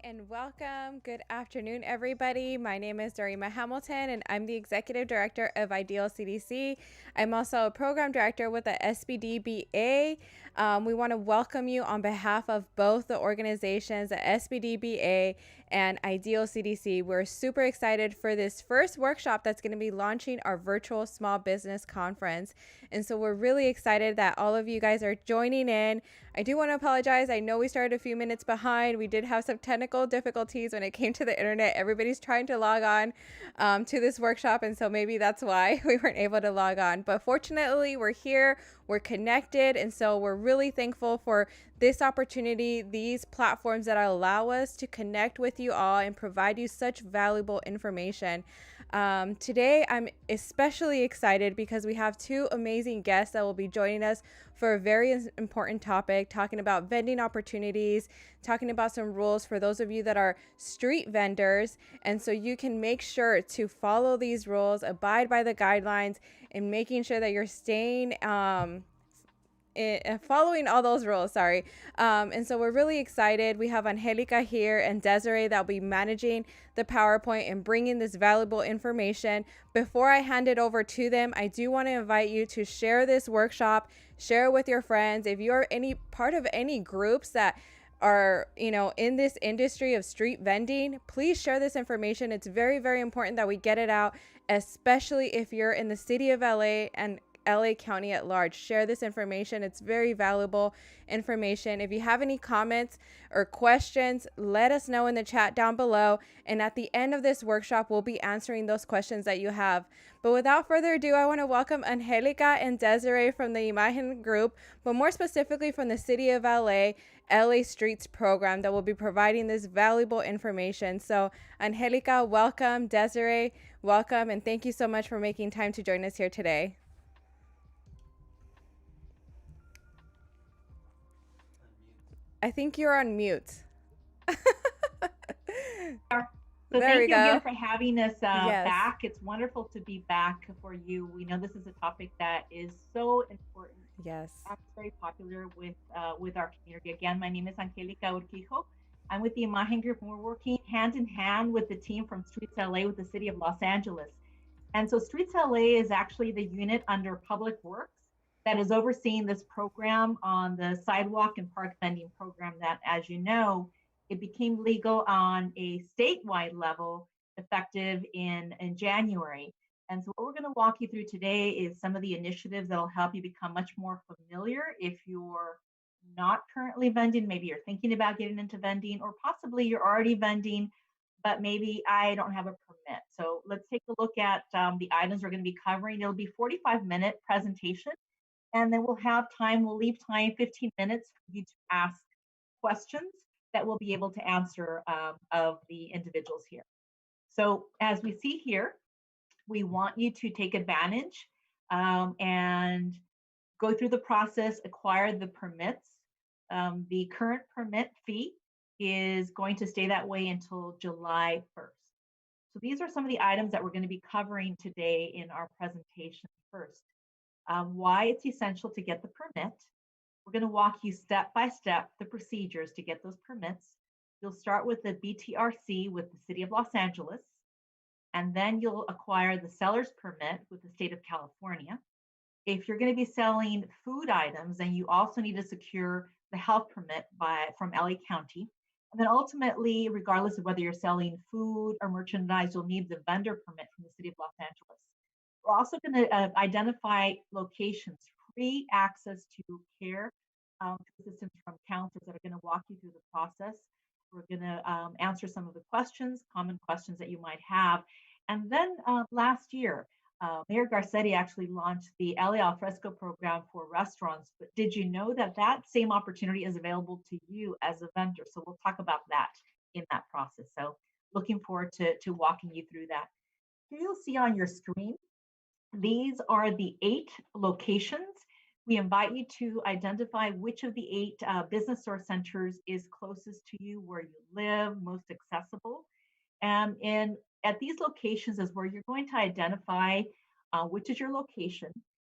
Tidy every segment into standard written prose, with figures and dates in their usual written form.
and welcome. Good afternoon, everybody. My name is Dorima Hamilton, and I'm the Executive Director of Ideal CDC. I'm also a Program Director with the SBDBA. We want to welcome you on behalf of both the organizations, the SBDBA and Ideal CDC. We're super excited for this first workshop that's going to be launching our virtual small business conference. And so we're really excited that all of you guys are joining in. I do want to apologize. I know we started a few minutes behind. We did have some technical difficulties when it came to the internet. Everybody's trying to log on to this workshop, and so maybe that's why we weren't able to log on. But fortunately, we're here, we're connected, and so we're really thankful for this opportunity, these platforms that allow us to connect with you all and provide you such valuable information. Today, I'm especially excited because we have two amazing guests that will be joining us for a very important topic, talking about vending opportunities, talking about some rules for those of you that are street vendors. And so you can make sure to follow these rules, abide by the guidelines, and making sure that you're staying following all those rules, and so we're really excited. We have Angelica here and Desiree that will be managing the PowerPoint and bringing this valuable information. Before I hand it over to them, I do want to invite you to share this workshop, share it with your friends. If you're any part of any groups that are in this industry of street vending, please share this information. It's very, very important that we get it out, especially if you're in the city of LA and LA County at large. Share this information. It's very valuable information. If you have any comments or questions, let us know in the chat down below. And at the end of this workshop, we'll be answering those questions that you have. But without further ado, I want to welcome Angelica and Desiree from the Immigrant group, but more specifically from the City of LA Streets program that will be providing this valuable information. So Angelica, welcome. Desiree, welcome. And thank you so much for making time to join us here today. I think you're on mute. So There thank we you go. again for having us Yes. back. It's wonderful to be back for you. We know this is a topic that is so important. Yes. And very popular with our community. Again, my name is Angelica Urquijo. I'm with the Imagen Group, and we're working hand in hand with the team from Streets LA with the City of Los Angeles. And so Streets LA is actually the unit under Public Works that is overseeing this program on the Sidewalk and Park Vending program that, as you know, it became legal on a statewide level effective in January. And so what we're going to walk you through today is some of the initiatives that will help you become much more familiar if you're not currently vending, maybe you're thinking about getting into vending, or possibly you're already vending, but maybe I don't have a permit. So let's take a look at the items we're going to be covering. It'll be 45-minute presentation, and then we'll leave time, 15 minutes for you to ask questions that we'll be able to answer of the individuals here. So as we see here, we want you to take advantage and go through the process, acquire the permits. The current permit fee is going to stay that way until July 1st. So these are some of the items that we're going to be covering today in our presentation. First, why it's essential to get the permit. We're going to walk you step by step the procedures to get those permits. You'll start with the BTRC with the City of Los Angeles, and then you'll acquire the seller's permit with the State of California. If you're going to be selling food items, then you also need to secure the health permit from LA County. And then ultimately, regardless of whether you're selling food or merchandise, you'll need the vendor permit from the City of Los Angeles. We're also going to identify locations, free access to care assistance from counselors that are going to walk you through the process. We're going to answer some of the common questions that you might have. And then last year, Mayor Garcetti actually launched the LA Alfresco Program for restaurants. But did you know that that same opportunity is available to you as a vendor? So we'll talk about that in that process. So looking forward to walking you through that. Here you'll see on your screen, these are the 8 locations. We invite you to identify which of the 8 business source centers is closest to you, where you live, most accessible. And at these locations is where you're going to identify which is your location.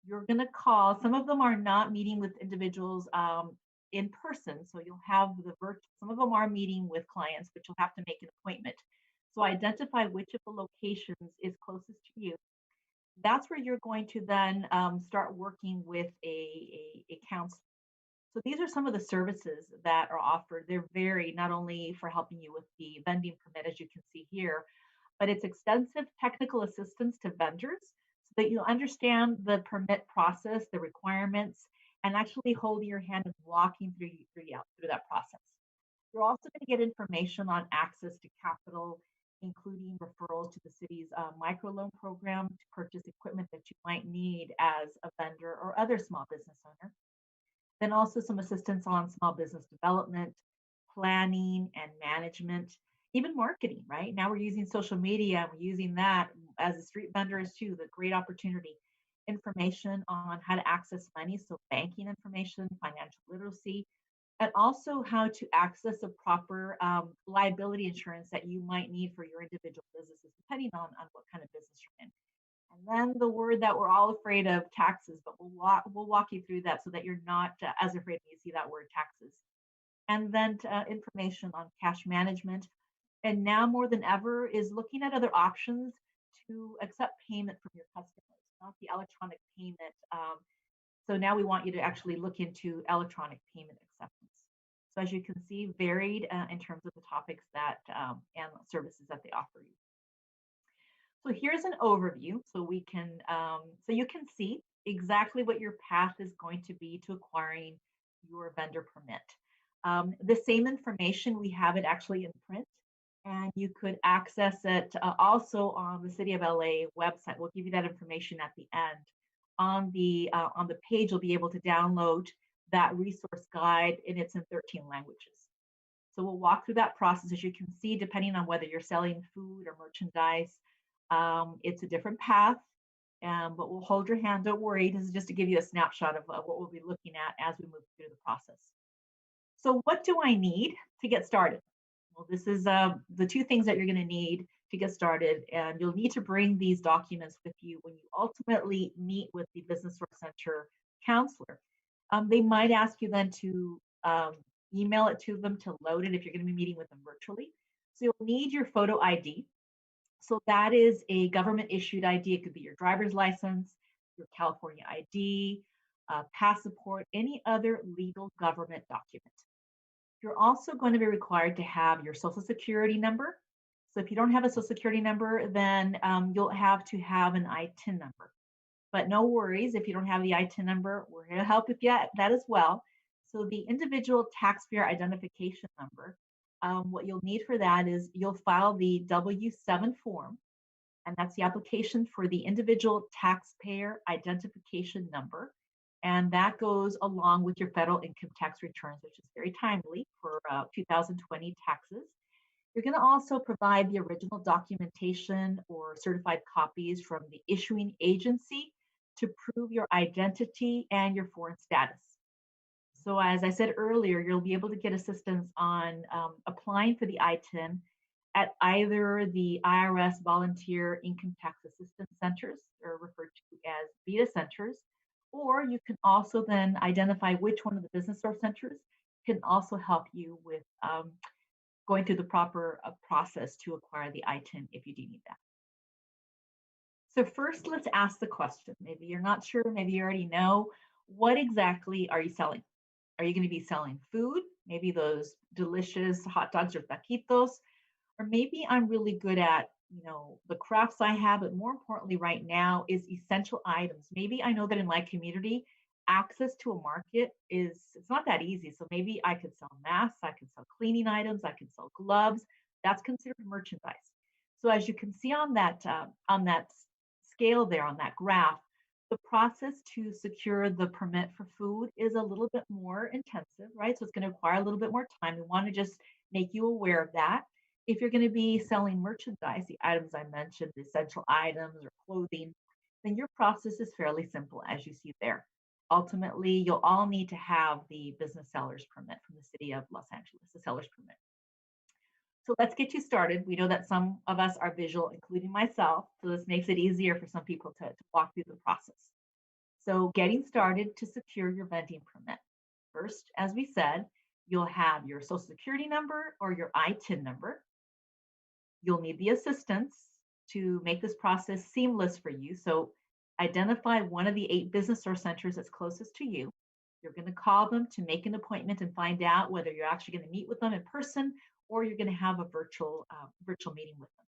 You're going to call. Some of them are not meeting with individuals in person. So you'll have the virtual, some of them are meeting with clients, but you'll have to make an appointment. So identify which of the locations is closest to you. That's where you're going to then start working with a counselor. So these are some of the services that are offered. They're very not only for helping you with the vending permit, as you can see here, but it's extensive technical assistance to vendors so that you understand the permit process, the requirements, and actually holding your hand and walking through that process. You're also going to get information on access to capital, including referrals to the city's microloan program to purchase equipment that you might need as a vendor or other small business owner. Then also some assistance on small business development, planning and management, even marketing, right? Now we're using social media, and we're using that as a street vendors too, the great opportunity. Information on how to access money, so banking information, financial literacy, and also how to access a proper liability insurance that you might need for your individual businesses, depending on what kind of business you're in. And then the word that we're all afraid of, taxes, but we'll walk you through that so that you're not as afraid when you see that word taxes. And then information on cash management. And now more than ever is looking at other options to accept payment from your customers, not the electronic payment. So now we want you to actually look into electronic payment acceptance. So as you can see, varied in terms of the topics that and services that they offer you. So here's an overview, so we can so you can see exactly what your path is going to be to acquiring your vendor permit. The same information, we have it actually in print, and you could access it also on the City of LA website. We'll give you that information at the end. On the page, you'll be able to download that resource guide, and it's in 13 languages. So we'll walk through that process. As you can see, depending on whether you're selling food or merchandise, it's a different path, but we'll hold your hand. Don't worry. This is just to give you a snapshot of what we'll be looking at as we move through the process. So what do I need to get started? Well, this is the two things that you're going to need to get started, and you'll need to bring these documents with you when you ultimately meet with the Business Source Center counselor. They might ask you then to email it to them to load it if you're going to be meeting with them virtually. So you'll need your photo ID. So that is a government issued ID. It could be your driver's license, your California ID, passport, any other legal government document. You're also going to be required to have your social security number. So if you don't have a social security number, then you'll have to have an ITIN number. But no worries, if you don't have the ITIN number, we're going to help with that as well. So the individual taxpayer identification number, what you'll need for that is you'll file the W-7 form, and that's the application for the individual taxpayer identification number. And that goes along with your federal income tax returns, which is very timely for 2020 taxes. You're going to also provide the original documentation or certified copies from the issuing agency to prove your identity and your foreign status. So as I said earlier, you'll be able to get assistance on applying for the ITIN at either the IRS Volunteer Income Tax Assistance Centers, or referred to as VITA centers, or you can also then identify which one of the Business Source Centers can also help you with going through the proper process to acquire the ITIN if you do need that. So first, let's ask the question. Maybe you're not sure, maybe you already know. What exactly are you selling? Are you going to be selling food? Maybe those delicious hot dogs or taquitos? Or maybe I'm really good at, the crafts I have, but more importantly right now is essential items. Maybe I know that in my community, access to a market it's not that easy. So maybe I could sell masks, I could sell cleaning items, I could sell gloves. That's considered merchandise. So as you can see on that scale there, on that graph, the process to secure the permit for food is a little bit more intensive, right? So it's going to require a little bit more time. We want to just make you aware of that. If you're going to be selling merchandise, the items I mentioned, the essential items or clothing, then your process is fairly simple, as you see there. Ultimately, you'll all need to have the business seller's permit from the City of Los Angeles, the seller's permit. So let's get you started. We know that some of us are visual, including myself, so this makes it easier for some people to walk through the process. So getting started to secure your vending permit. First, as we said, you'll have your social security number or your ITIN number. You'll need the assistance to make this process seamless for you. So identify one of the 8 business or centers that's closest to you. You're going to call them to make an appointment and find out whether you're actually going to meet with them in person or you're going to have a virtual meeting with them.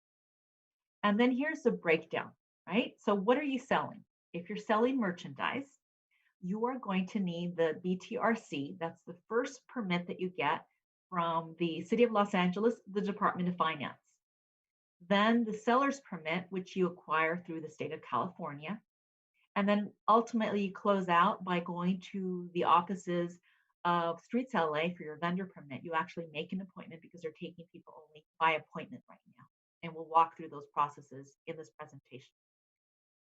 And then here's the breakdown, right? So what are you selling? If you're selling merchandise, you are going to need the BTRC. That's the first permit that you get from the City of Los Angeles, the Department of Finance. Then the seller's permit, which you acquire through the state of California. And then ultimately you close out by going to the offices of Streets LA for your vendor permit. You actually make an appointment because they're taking people only by appointment right now. And we'll walk through those processes in this presentation.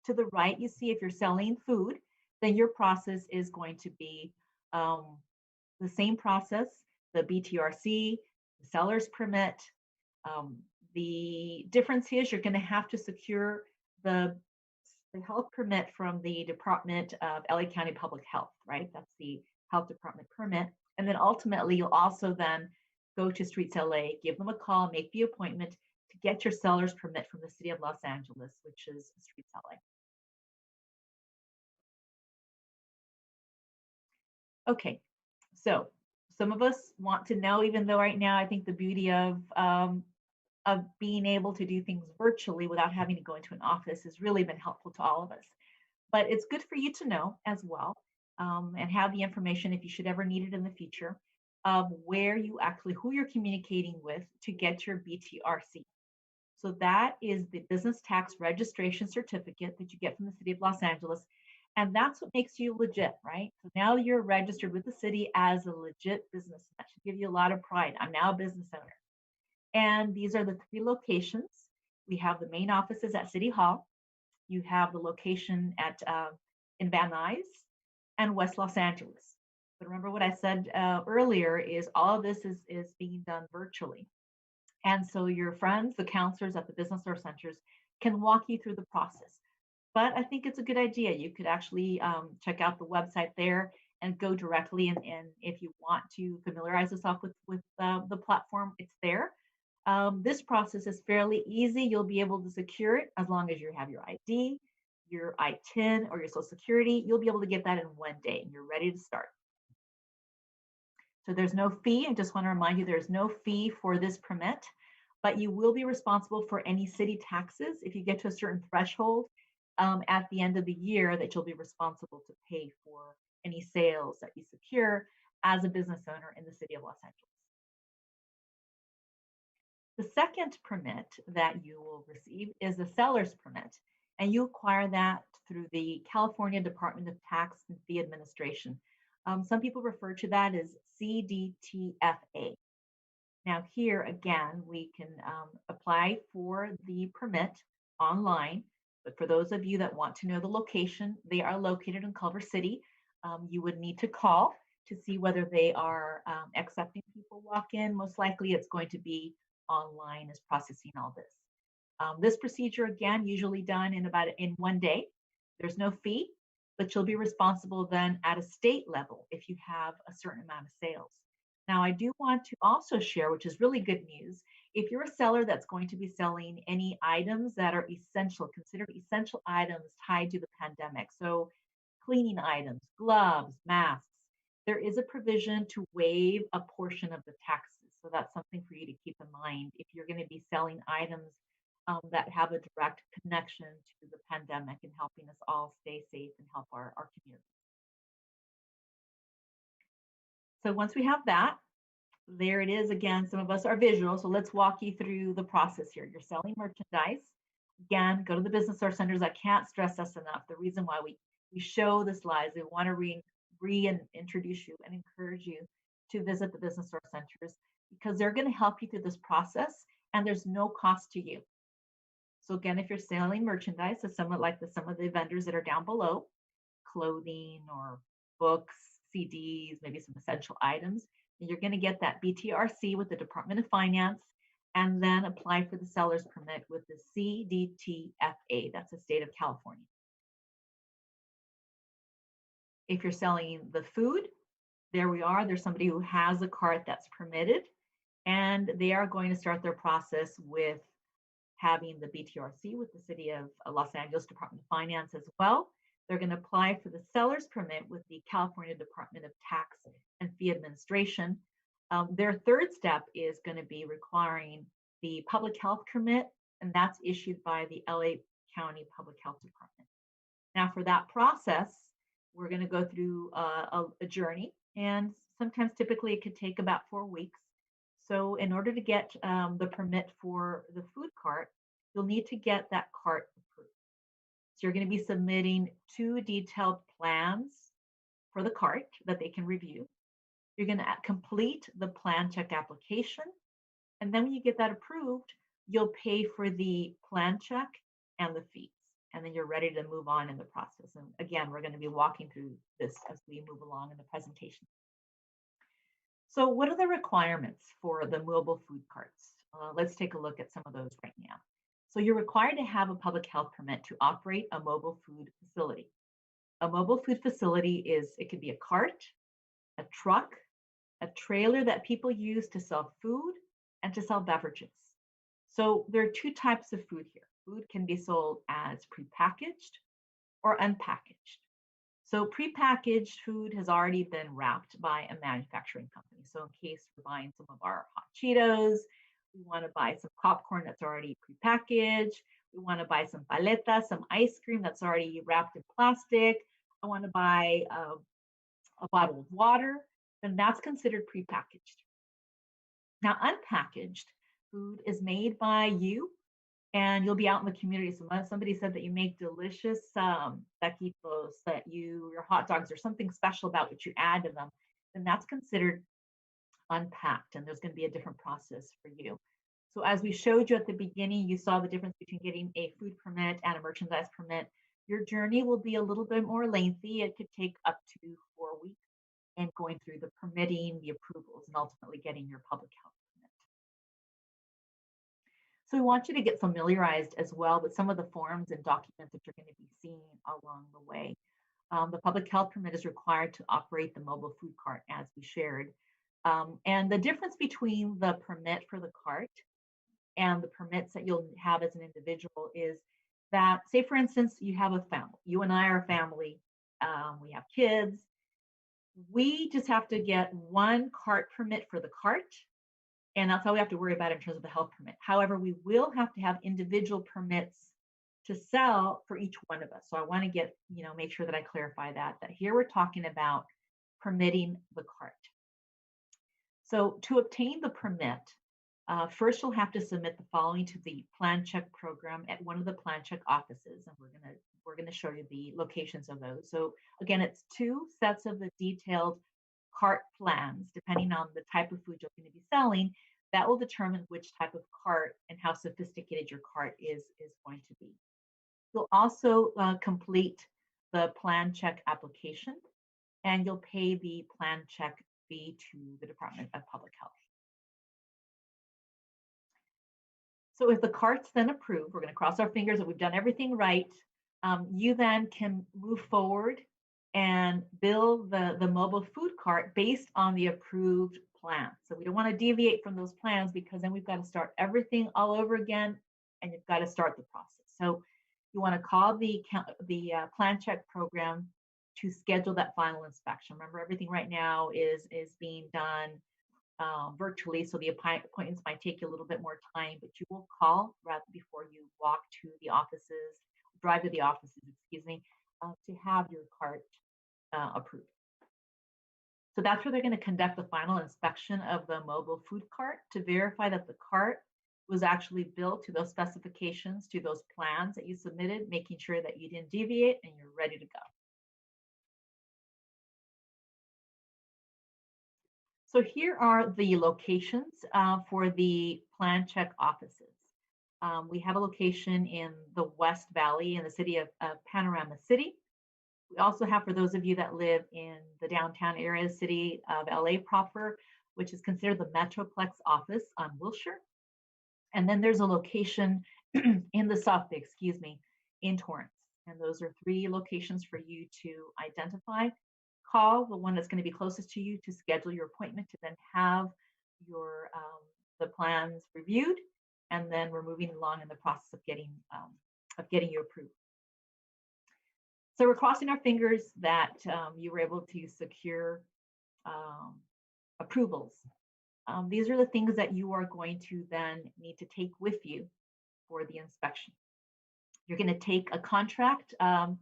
To the right, you see if you're selling food, then your process is going to be the same process, the BTRC, the seller's permit. The difference is you're going to have to secure the health permit from the Department of LA County Public Health, right? That's the health department permit. And then ultimately, you'll also then go to Streets LA, give them a call, make the appointment to get your seller's permit from the City of Los Angeles, which is Streets LA. Okay, so some of us want to know, even though right now I think the beauty of being able to do things virtually without having to go into an office has really been helpful to all of us. But it's good for you to know as well, and have the information if you should ever need it in the future, of where you actually, who you're communicating with to get your BTRC. So that is the business tax registration certificate that you get from the City of Los Angeles. And that's what makes you legit, right? So now you're registered with the city as a legit business. That should give you a lot of pride. I'm now a business owner. And these are the 3 locations. We have the main offices at City Hall. You have the location at in Van Nuys and West Los Angeles. But remember what I said earlier is all of this is being done virtually. And so your friends, the counselors at the business or centers, can walk you through the process. But I think it's a good idea. You could actually check out the website there and go directly. And if you want to familiarize yourself with the platform, it's there. This process is fairly easy. You'll be able to secure it as long as you have your ID, your ITIN, or your Social Security. You'll be able to get that in one day and you're ready to start. So there's no fee. I just want to remind you there's no fee for this permit, but you will be responsible for any city taxes if you get to a certain threshold at the end of the year that you'll be responsible to pay for any sales that you secure as a business owner in the City of Los Angeles. The second permit that you will receive is the seller's permit, and you acquire that through the California Department of Tax and Fee Administration. Some people refer to that as CDTFA. Now here again, we can apply for the permit online, but for those of you that want to know the location, they are located in Culver City. You would need to call to see whether they are accepting people walk in. Most likely it's going to be online is processing all this. This procedure, again, usually done in one day. There's no fee, but you'll be responsible then at a state level if you have a certain amount of sales. Now, I do want to also share, which is really good news, if you're a seller that's going to be selling any items that are essential, considered essential items tied to the pandemic, so cleaning items, gloves, masks, there is a provision to waive a portion of the taxes. So that's something for you to keep in mind if you're going to be selling items that have a direct connection to the pandemic and helping us all stay safe and help our community. So once we have that, there it is again. Some of us are visual, so let's walk you through the process here. You're selling merchandise. Again, go to the business or centers. I can't stress this enough. The reason why we show the slides, we want to reintroduce you and encourage you to visit the business or centers because they're going to help you through this process and there's no cost to you. So again, if you're selling merchandise, so somewhat like some of the vendors that are down below, clothing or books, CDs, maybe some essential items, you're going to get that BTRC with the Department of Finance and then apply for the seller's permit with the CDTFA. That's the state of California. If you're selling the food, there we are. There's somebody who has a cart that's permitted, and they are going to start their process with having the BTRC with the City of Los Angeles Department of Finance as well. They're going to apply for the seller's permit with the California Department of Tax and Fee Administration. Their third step is going to be requiring the public health permit, and that's issued by the LA County Public Health Department. Now, for that process, we're going to go through a journey, and sometimes typically it could take about 4 weeks. So in order to get the permit for the food cart, you'll need to get that cart approved. So you're going to be submitting 2 detailed plans for the cart that they can review. You're going to complete the plan check application. And then when you get that approved, you'll pay for the plan check and the fees. And then you're ready to move on in the process. And again, we're going to be walking through this as we move along in the presentation. So what are the requirements for the mobile food carts? Let's take a look at some of those right now. So you're required to have a public health permit to operate a mobile food facility. A mobile food facility it could be a cart, a truck, a trailer that people use to sell food and to sell beverages. So there are 2 types of food here. Food can be sold as prepackaged or unpackaged. So prepackaged food has already been wrapped by a manufacturing company. So in case we're buying some of our hot Cheetos, we want to buy some popcorn that's already prepackaged. We want to buy some paletas, some ice cream that's already wrapped in plastic. I want to buy a bottle of water, then that's considered prepackaged. Now, unpackaged food is made by you, and you'll be out in the community. So somebody said that you make delicious taquitos, that your hot dogs or something special about what you add to them, then that's considered unpacked, and there's going to be a different process for you. So as we showed you at the beginning, you saw the difference between getting a food permit and a merchandise permit. Your journey will be a little bit more lengthy. It could take up to 4 weeks and going through the permitting, the approvals, and ultimately getting your public health permit. So we want you to get familiarized as well with some of the forms and documents that you're going to be seeing along the way. The public health permit is required to operate the mobile food cart, as we shared. And the difference between the permit for the cart and the permits that you'll have as an individual is that, say, for instance, you have a family. You and I are a family. We have kids. We just have to get 1 cart permit for the cart, and that's all we have to worry about in terms of the health permit. However, we will have to have individual permits to sell for each one of us. So I want to make sure that I clarify that here we're talking about permitting the cart. So to obtain the permit, first you'll have to submit the following to the plan check program at one of the plan check offices, and we're gonna show you the locations of those. So again, it's 2 sets of the detailed cart plans, depending on the type of food you're going to be selling. That will determine which type of cart and how sophisticated your cart is going to be. You'll also complete the plan check application, and you'll pay the plan check fee to the Department of Public Health. So if the cart's then approved, we're going to cross our fingers that we've done everything right. You then can move forward and build the mobile food cart based on the approved plan. So we don't want to deviate from those plans, because then we've got to start everything all over again, and you've got to start the process. So you want to call the plan check program to schedule that final inspection. Remember, everything right now is being done virtually, so the appointments might take you a little bit more time, but you will call rather before you walk to the offices, drive to the offices, excuse me, to have your cart approved. So that's where they're going to conduct the final inspection of the mobile food cart to verify that the cart was actually built to those specifications, to those plans that you submitted, making sure that you didn't deviate and you're ready to go. So here are the locations for the plan check offices. We have a location in the West Valley in the city of Panorama City. We also have, for those of you that live in the downtown area, city of LA proper, which is considered the Metroplex office on Wilshire. And then there's a location in the South Bay, in Torrance. And those are 3 locations for you to identify. call the one that's going to be closest to you to schedule your appointment to then have your the plans reviewed, and then we're moving along in the process of getting you approved. So we're crossing our fingers that you were able to secure approvals. These are the things that you are going to then need to take with you for the inspection. You're going to take a contract,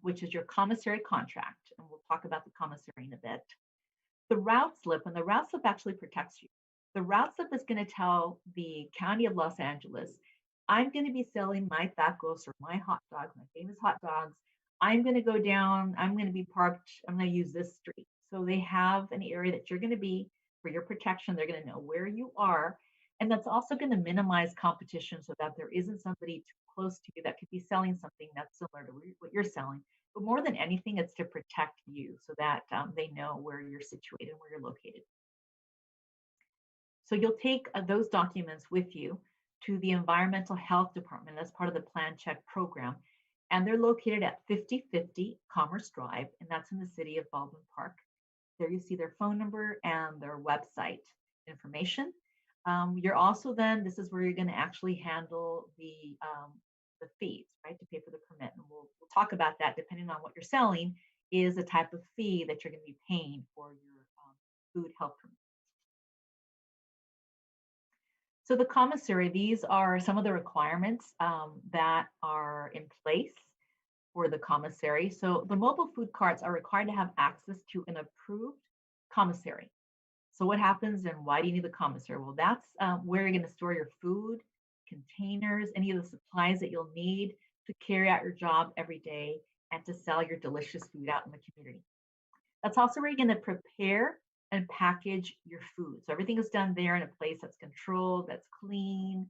which is your commissary contract, and we'll talk about the commissary in a bit. The route slip, and the route slip actually protects you. The route slip is going to tell the County of Los Angeles, I'm going to be selling my tacos or my hot dogs, my famous hot dogs. I'm going to go down, I'm going to be parked, I'm going to use this street. So they have an area that you're going to be for your protection. They're going to know where you are. And that's also going to minimize competition so that there isn't somebody too close to you that could be selling something that's similar to what you're selling. But more than anything, it's to protect you so that they know where you're situated, where you're located. So you'll take those documents with you to the Environmental Health Department as part of the Plan Check program. And they're located at 5050 Commerce Drive, and that's in the city of Baldwin Park. There you see their phone number and their website information. You're also then, this is where you're going to actually handle the fees, right, to pay for the permit. And we'll talk about that depending on what you're selling is a type of fee that you're going to be paying for your food health permit. So the commissary, these are some of the requirements that are in place for the commissary. So the mobile food carts are required to have access to an approved commissary. So what happens and why do you need the commissary? Well, that's where you're going to store your food, containers, any of the supplies that you'll need to carry out your job every day and to sell your delicious food out in the community. That's also where you're going to prepare and package your food. So everything is done there in a place that's controlled, that's clean.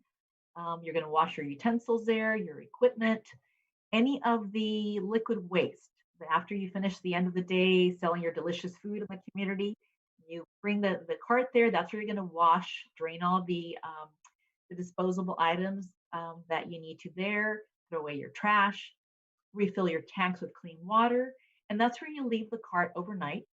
You're going to wash your utensils there, your equipment, any of the liquid waste. After you finish the end of the day selling your delicious food in the community, you bring the cart there. That's where you're going to wash, drain all the disposable items that you need to there, throw away your trash, refill your tanks with clean water. And that's where you leave the cart overnight.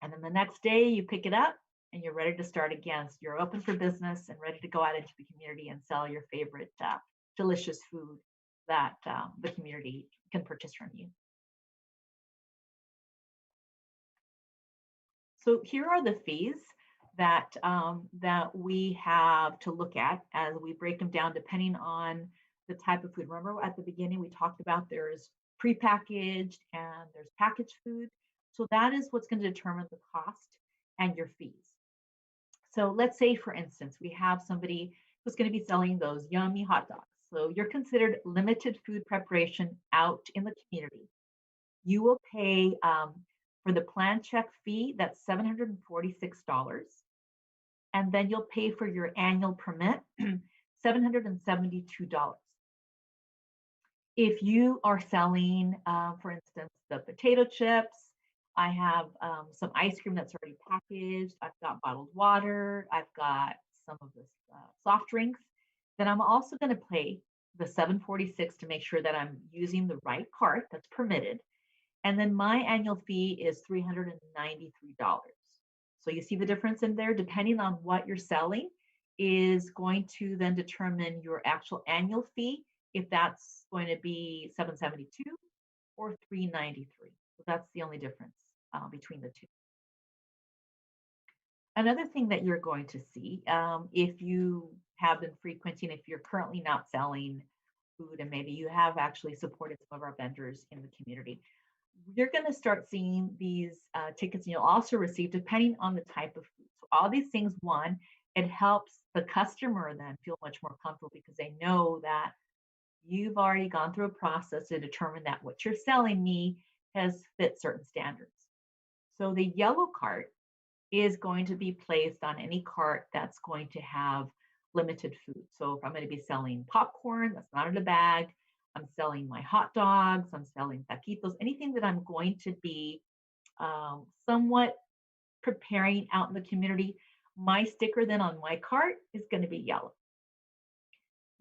And then the next day you pick it up and you're ready to start again. So you're open for business and ready to go out into the community and sell your favorite delicious food that the community can purchase from you. So here are the fees that we have to look at as we break them down depending on the type of food. Remember at the beginning we talked about there's prepackaged and there's packaged food. So that is what's going to determine the cost and your fees. So let's say, for instance, we have somebody who's going to be selling those yummy hot dogs. So you're considered limited food preparation out in the community. You will pay for the plan check fee, that's $746. And then you'll pay for your annual permit, $772. If you are selling, for instance, the potato chips, I have some ice cream that's already packaged. I've got bottled water. I've got some of this soft drinks. Then I'm also going to pay the $746 to make sure that I'm using the right cart that's permitted. And then my annual fee is $393. So you see the difference in there, depending on what you're selling is going to then determine your actual annual fee, if that's going to be $772 or $393. So that's the only difference between the two. Another thing that you're going to see, if you have been frequenting, if you're currently not selling food and maybe you have actually supported some of our vendors in the community, you're going to start seeing these tickets, and you'll also receive depending on the type of food. So all these things, one, it helps the customer then feel much more comfortable because they know that you've already gone through a process to determine that what you're selling me has fit certain standards. So the yellow cart is going to be placed on any cart that's going to have limited food. So if I'm going to be selling popcorn, that's not in a bag. I'm selling my hot dogs, I'm selling taquitos, anything that I'm going to be somewhat preparing out in the community, my sticker then on my cart is going to be yellow.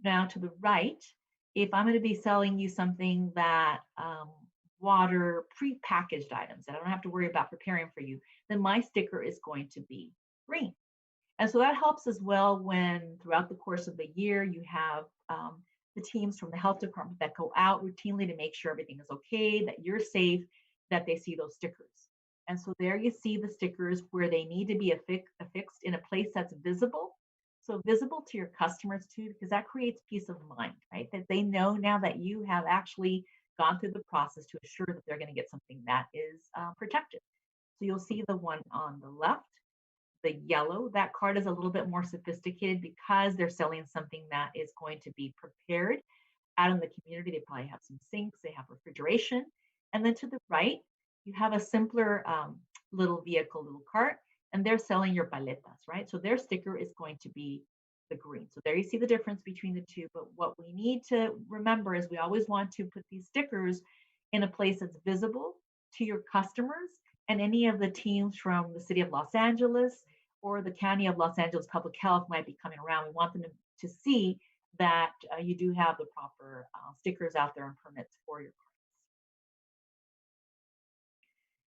Now to the right, if I'm going to be selling you something that water, pre-packaged items that I don't have to worry about preparing for you, then my sticker is going to be green. And so that helps as well when throughout the course of the year you have the teams from the health department that go out routinely to make sure everything is okay, that you're safe, that they see those stickers. And so there you see the stickers where they need to be affixed in a place that's visible. So visible to your customers too, because that creates peace of mind, right? That they know now that you have actually gone through the process to assure that they're going to get something that is protected. So you'll see the one on the left, the yellow. That card is a little bit more sophisticated because they're selling something that is going to be prepared out in the community. They probably have some sinks, they have refrigeration. And then to the right, you have a simpler little vehicle, little cart, and they're selling your paletas, right? So their sticker is going to be the green. So there you see the difference between the two. But what we need to remember is we always want to put these stickers in a place that's visible to your customers and any of the teams from the city of Los Angeles or the county of Los Angeles Public Health might be coming around. We want them to see that you do have the proper stickers out there and permits for your carts.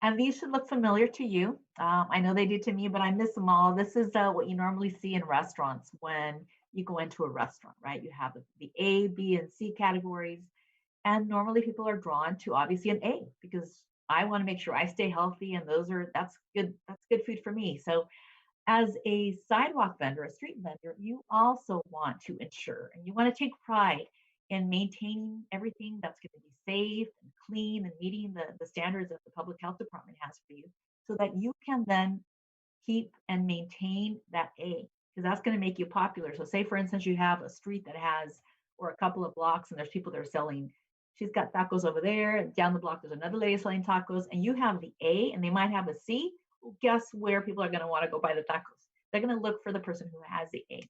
And these should look familiar to you. I know they do to me, but I miss them all. This is what you normally see in restaurants when you go into a restaurant, right? You have the A, B, and C categories. And normally people are drawn to obviously an A because I want to make sure I stay healthy and that's good food for me. So as a sidewalk vendor, a street vendor, you also want to ensure and you want to take pride in maintaining everything that's going to be safe and clean and meeting the standards that the public health department has for you so that you can then keep and maintain that A, because that's going to make you popular. So say for instance, you have a street that has, or a couple of blocks and there's people that are selling, she's got tacos over there, and down the block there's another lady selling tacos, and you have the A and they might have a C. Well, guess where people are going to want to go buy the tacos? They're going to look for the person who has the A.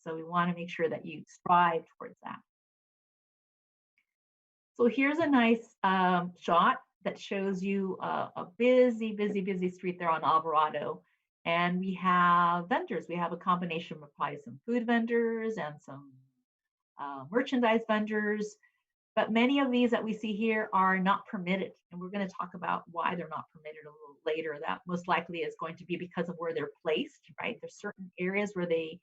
So we want to make sure that you strive towards that. So here's a nice shot that shows you a busy street there on Alvarado. And we have vendors. We have a combination of probably some food vendors and some merchandise vendors. But many of these that we see here are not permitted. And we're going to talk about why they're not permitted a little later. That most likely is going to be because of where they're placed, right? There's certain areas where they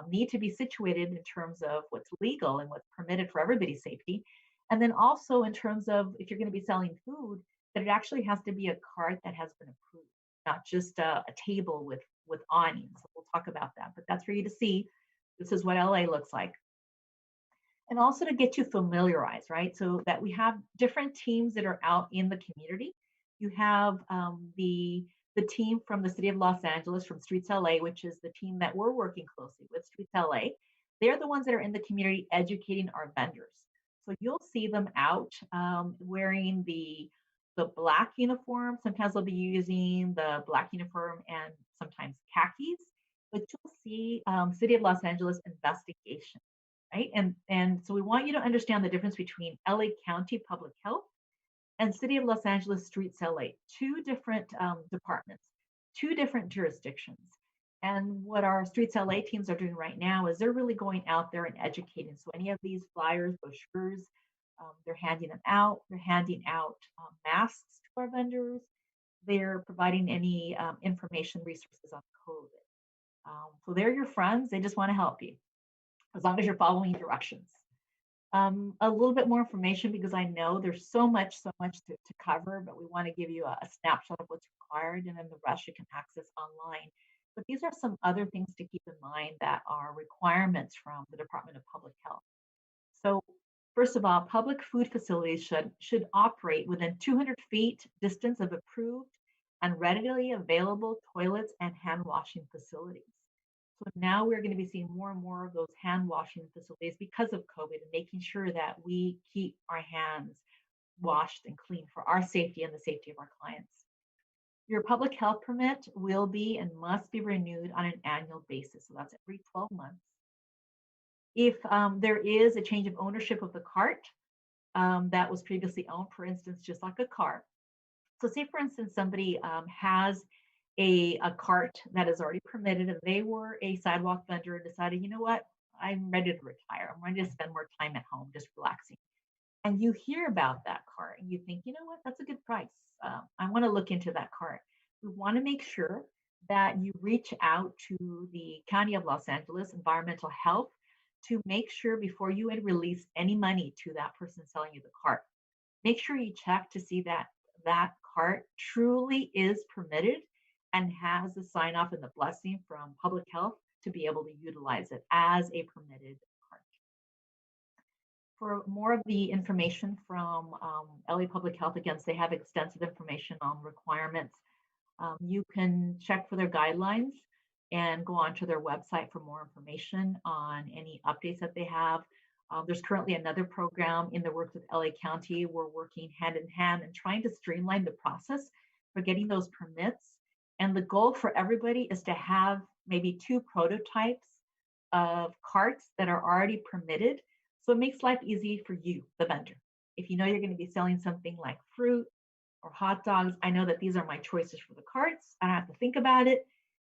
need to be situated in terms of what's legal and what's permitted for everybody's safety. And then also in terms of if you're going to be selling food, that it actually has to be a cart that has been approved, not just a table with awnings. So we'll talk about that, but that's for you to see. This is what LA looks like. And also to get you familiarized, right? So that we have different teams that are out in the community. You have the team from the city of Los Angeles, from Streets LA, which is the team that we're working closely with, Streets LA. They're the ones that are in the community educating our vendors. So you'll see them out wearing the black uniform. Sometimes they'll be using the black uniform and sometimes khakis. But you'll see City of Los Angeles investigation, right? And so we want you to understand the difference between LA County Public Health and City of Los Angeles Streets LA. Two different departments, two different jurisdictions. And what our Streets LA teams are doing right now is they're really going out there and educating. So any of these flyers, brochures, they're handing them out. They're handing out masks to our vendors. They're providing any information resources on COVID. So they're your friends. They just want to help you as long as you're following directions. A little bit more information because I know there's so much to cover, but we want to give you a snapshot of what's required, and then the rest you can access online. But these are some other things to keep in mind that are requirements from the Department of Public Health. So first of all, public food facilities should operate within 200 feet distance of approved and readily available toilets and hand washing facilities. So now we're going to be seeing more and more of those hand washing facilities because of COVID, and making sure that we keep our hands washed and clean for our safety and the safety of our clients. Your public health permit will be and must be renewed on an annual basis. So that's every 12 months. If there is a change of ownership of the cart that was previously owned, for instance, just like a car. So say, for instance, somebody has a cart that is already permitted and they were a sidewalk vendor and decided, you know what, I'm ready to retire. I'm ready to spend more time at home just relaxing. And you hear about that cart and you think, you know what, that's a good price. I want to look into that cart. We want to make sure that you reach out to the County of Los Angeles Environmental Health to make sure before you release any money to that person selling you the cart. Make sure you check to see that that cart truly is permitted and has the sign off and the blessing from public health to be able to utilize it as a permitted cart. For more of the information from LA Public Health, again, they have extensive information on requirements. You can check for their guidelines and go onto their website for more information on any updates that they have. There's currently another program in the works with LA County. We're working hand in hand and trying to streamline the process for getting those permits. And the goal for everybody is to have maybe 2 prototypes of carts that are already permitted. So it makes life easy for you, the vendor. If you know you're going to be selling something like fruit or hot dogs, I know that these are my choices for the carts. I don't have to think about it.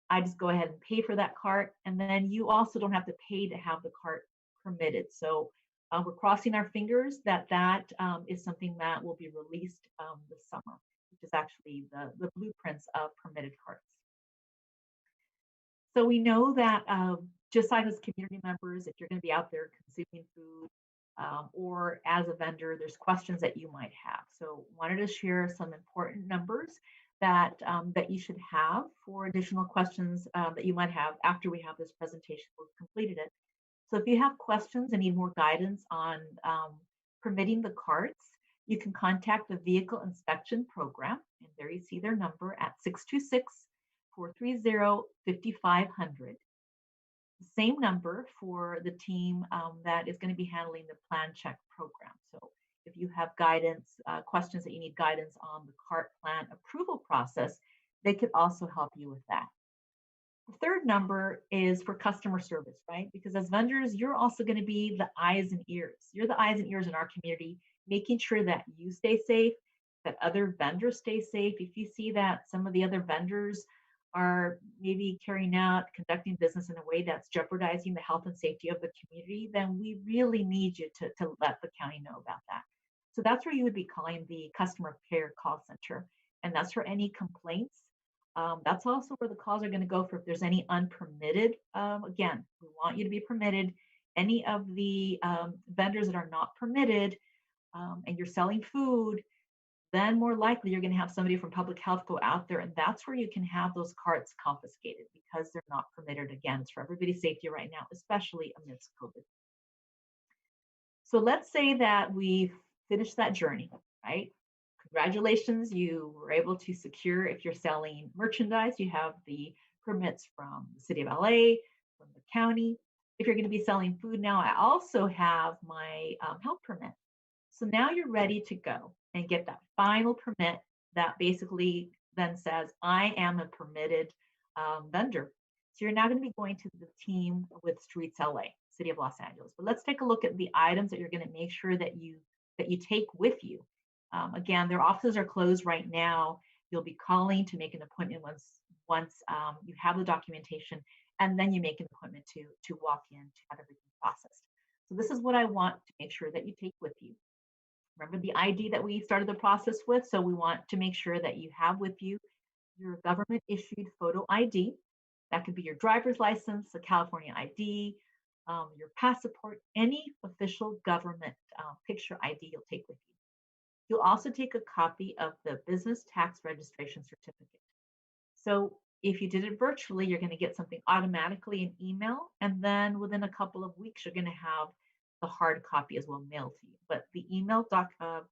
I just go ahead and pay for that cart. And then you also don't have to pay to have the cart permitted. So we're crossing our fingers that that is something that will be released this summer, which is actually the blueprints of permitted carts. So we know that just like as community members, if you're going to be out there consuming food or as a vendor, there's questions that you might have. So wanted to share some important numbers that that you should have for additional questions that you might have after we have this presentation. We've completed it. So if you have questions and need more guidance on permitting the carts, you can contact the Vehicle Inspection Program. And there you see their number at 626-430-5500. The same number for the team that is going to be handling the plan check program. So if you have guidance, questions that you need guidance on the cart plan approval process, they could also help you with that. The third number is for customer service, right? Because as vendors, you're also going to be the eyes and ears. You're the eyes and ears in our community, making sure that you stay safe, that other vendors stay safe. If you see that some of the other vendors are maybe carrying out, conducting business in a way that's jeopardizing the health and safety of the community, then we really need you to let the county know about that. So that's where you would be calling the customer care call center. And that's for any complaints. That's also where the calls are going to go for if there's any unpermitted. Again, we want you to be permitted. Any of the vendors that are not permitted and you're selling food, then more likely you're going to have somebody from public health go out there, and that's where you can have those carts confiscated because they're not permitted. Again, it's for everybody's safety right now, especially amidst COVID. So let's say that we've finished that journey, right? Congratulations, you were able to secure, if you're selling merchandise, you have the permits from the city of LA, from the county. If you're going to be selling food now, I also have my health permit. So now you're ready to go and get that final permit that basically then says, I am a permitted vendor. So you're now going to be going to the team with Streets LA, City of Los Angeles. But let's take a look at the items that you're going to make sure that you take with you. Again, their offices are closed right now. You'll be calling to make an appointment once you have the documentation, and then you make an appointment to walk in to have everything processed. So this is what I want to make sure that you take with you. Remember the ID that we started the process with? So we want to make sure that you have with you your government issued photo ID. That could be your driver's license, a California ID, your passport, any official government picture ID you'll take with you. You'll also take a copy of the business tax registration certificate. So if you did it virtually, you're going to get something automatically in email, and then within a couple of weeks, you're going to have the hard copy as well mailed to you. But the email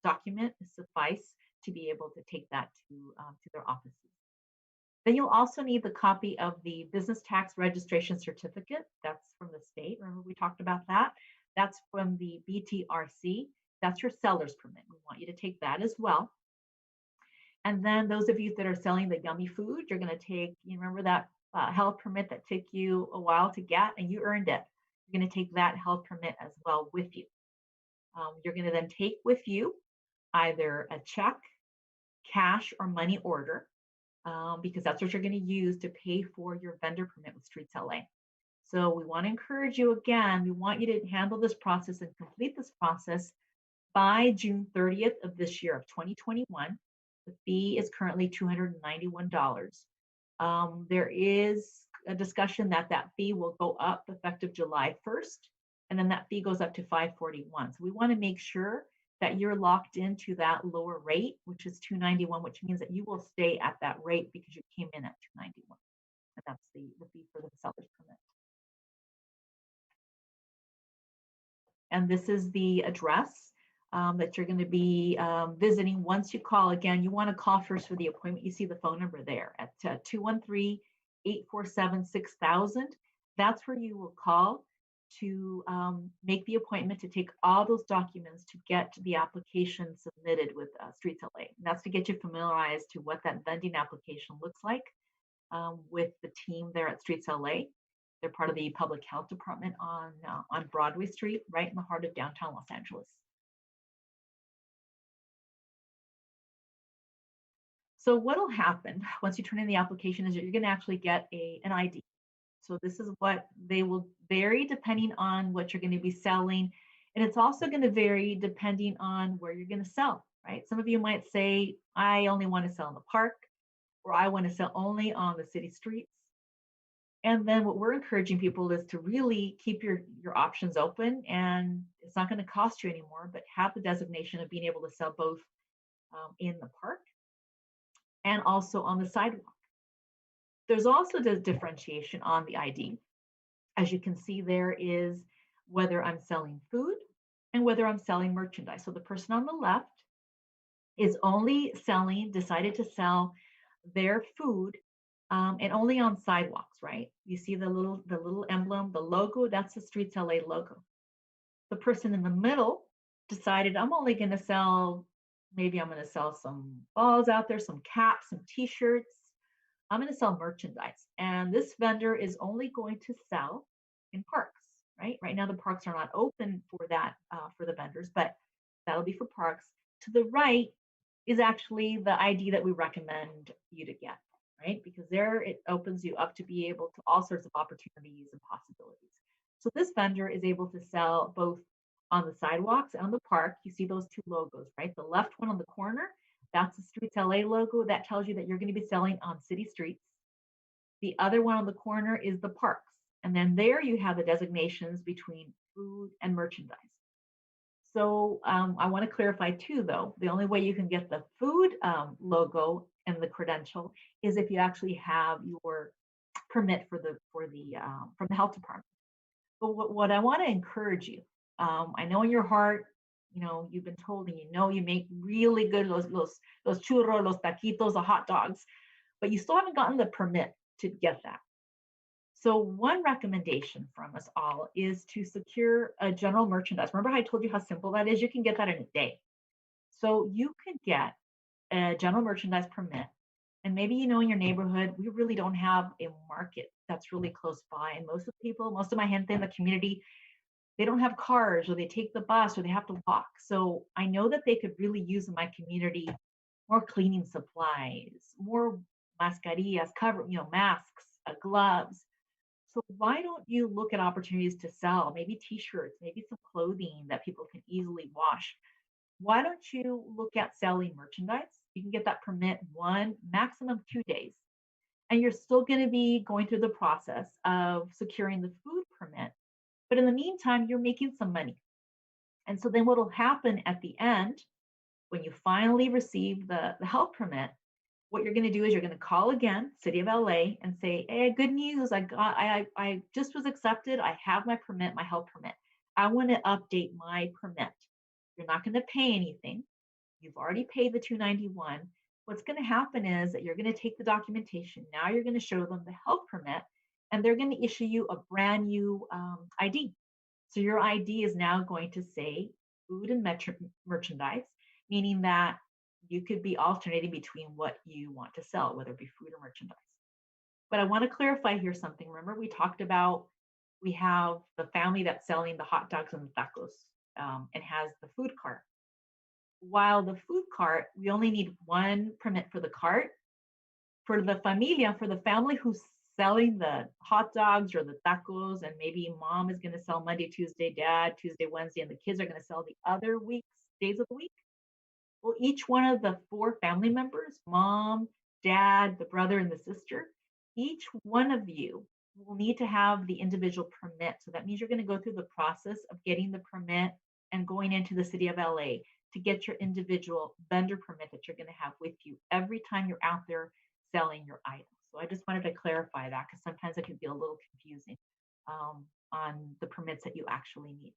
document is suffice to be able to take that to their offices. Then you'll also need the copy of the business tax registration certificate. That's from the state. Remember we talked about that? That's from the BTRC. That's your seller's permit. We want you to take that as well. And then those of you that are selling the yummy food, you're going to take, you remember that health permit that took you a while to get and you earned it. You're going to take that health permit as well with you. You're going to then take with you either a check, cash, or money order, because that's what you're going to use to pay for your vendor permit with Streets LA. So we want to encourage you again, we want you to handle this process and complete this process by June 30th of this year of 2021. The fee is currently $291. There is a discussion that that fee will go up effective July 1st, and then that fee goes up to $541. So we want to make sure that you're locked into that lower rate, which is $291, which means that you will stay at that rate because you came in at $291. And that's the fee for the seller's permit. And this is the address that you're going to be visiting once you call. Again, you want to call first for the appointment. You see the phone number there at 213-847-6000. That's where you will call to make the appointment to take all those documents to get the application submitted with Streets LA. And that's to get you familiarized to what that vending application looks like with the team there at Streets LA. They're part of the public health department on Broadway Street, right in the heart of downtown Los Angeles. So what will happen once you turn in the application is you're going to actually get an ID. So this is what they will vary depending on what you're going to be selling. And it's also going to vary depending on where you're going to sell, right? Some of you might say, I only want to sell in the park, or I want to sell only on the city streets. And then what we're encouraging people is to really keep your options open, and it's not going to cost you anymore, but have the designation of being able to sell both in the park and also on the sidewalk. There's also the differentiation on the ID. As you can see, there is whether I'm selling food and whether I'm selling merchandise. So the person on the left is only decided to sell their food and only on sidewalks, right? You see the little emblem, the logo, that's the Streets LA logo. The person in the middle decided I'm only going to sell, maybe I'm going to sell some balls out there, some caps, some t-shirts. I'm going to sell merchandise. And this vendor is only going to sell in parks, right? Right now the parks are not open for that, for the vendors, but that'll be for parks. To the right is actually the ID that we recommend you to get, right? Because there it opens you up to be able to all sorts of opportunities and possibilities. So this vendor is able to sell both on the sidewalks and on the park. You see those two logos, right? The left one on the corner, that's the Streets LA logo. That tells you that you're going to be selling on city streets. The other one on the corner is the parks. And then there you have the designations between food and merchandise. So I want to clarify too, though, the only way you can get the food logo and the credential is if you actually have your permit from the health department. But what I want to encourage you, I know in your heart, you know, you've been told and you know you make really good los churros, los taquitos, the hot dogs, but you still haven't gotten the permit to get that. So one recommendation from us all is to secure a general merchandise. Remember how I told you how simple that is? You can get that in a day. So you can get a general merchandise permit. And maybe you know in your neighborhood, we really don't have a market that's really close by. And most of my gente in the community, they don't have cars, or they take the bus, or they have to walk. So I know that they could really use in my community more cleaning supplies, more mascarillas, masks, gloves. So why don't you look at opportunities to sell maybe t-shirts, maybe some clothing that people can easily wash? Why don't you look at selling merchandise? You can get that permit 1, maximum 2 days. And you're still going to be going through the process of securing the food permit. But in the meantime, you're making some money. And so then what will happen at the end, when you finally receive the health permit, what you're going to do is you're going to call again, City of LA, and say, hey, good news. I just was accepted. I have my permit, my health permit. I want to update my permit. You're not going to pay anything. You've already paid the $291. What's going to happen is that you're going to take the documentation. Now you're going to show them the health permit, and they're going to issue you a brand new ID. So your ID is now going to say food and merchandise, meaning that you could be alternating between what you want to sell, whether it be food or merchandise. But I want to clarify here something. Remember, we talked about we have the family that's selling the hot dogs and the tacos and has the food cart. While the food cart, we only need one permit for the cart. For the familia, for the family who's selling the hot dogs or the tacos, and maybe mom is going to sell Monday, Tuesday, dad, Tuesday, Wednesday, and the kids are going to sell the other week's days of the week. Well, each one of the four family members, mom, dad, the brother, and the sister, each one of you will need to have the individual permit. So that means you're going to go through the process of getting the permit and going into the city of LA to get your individual vendor permit that you're going to have with you every time you're out there selling your items. So I just wanted to clarify that because sometimes it can be a little confusing on the permits that you actually need.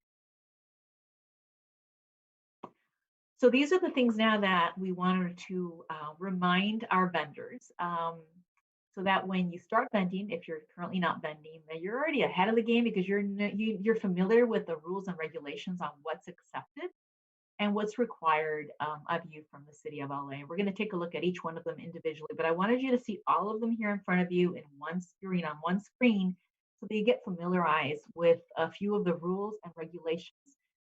So these are the things now that we wanted to remind our vendors so that when you start vending, if you're currently not vending, that you're already ahead of the game because you're familiar with the rules and regulations on what's accepted and what's required of you from the city of LA. We're going to take a look at each one of them individually, but I wanted you to see all of them here in front of you in one screen, on one screen, so that you get familiarized with a few of the rules and regulations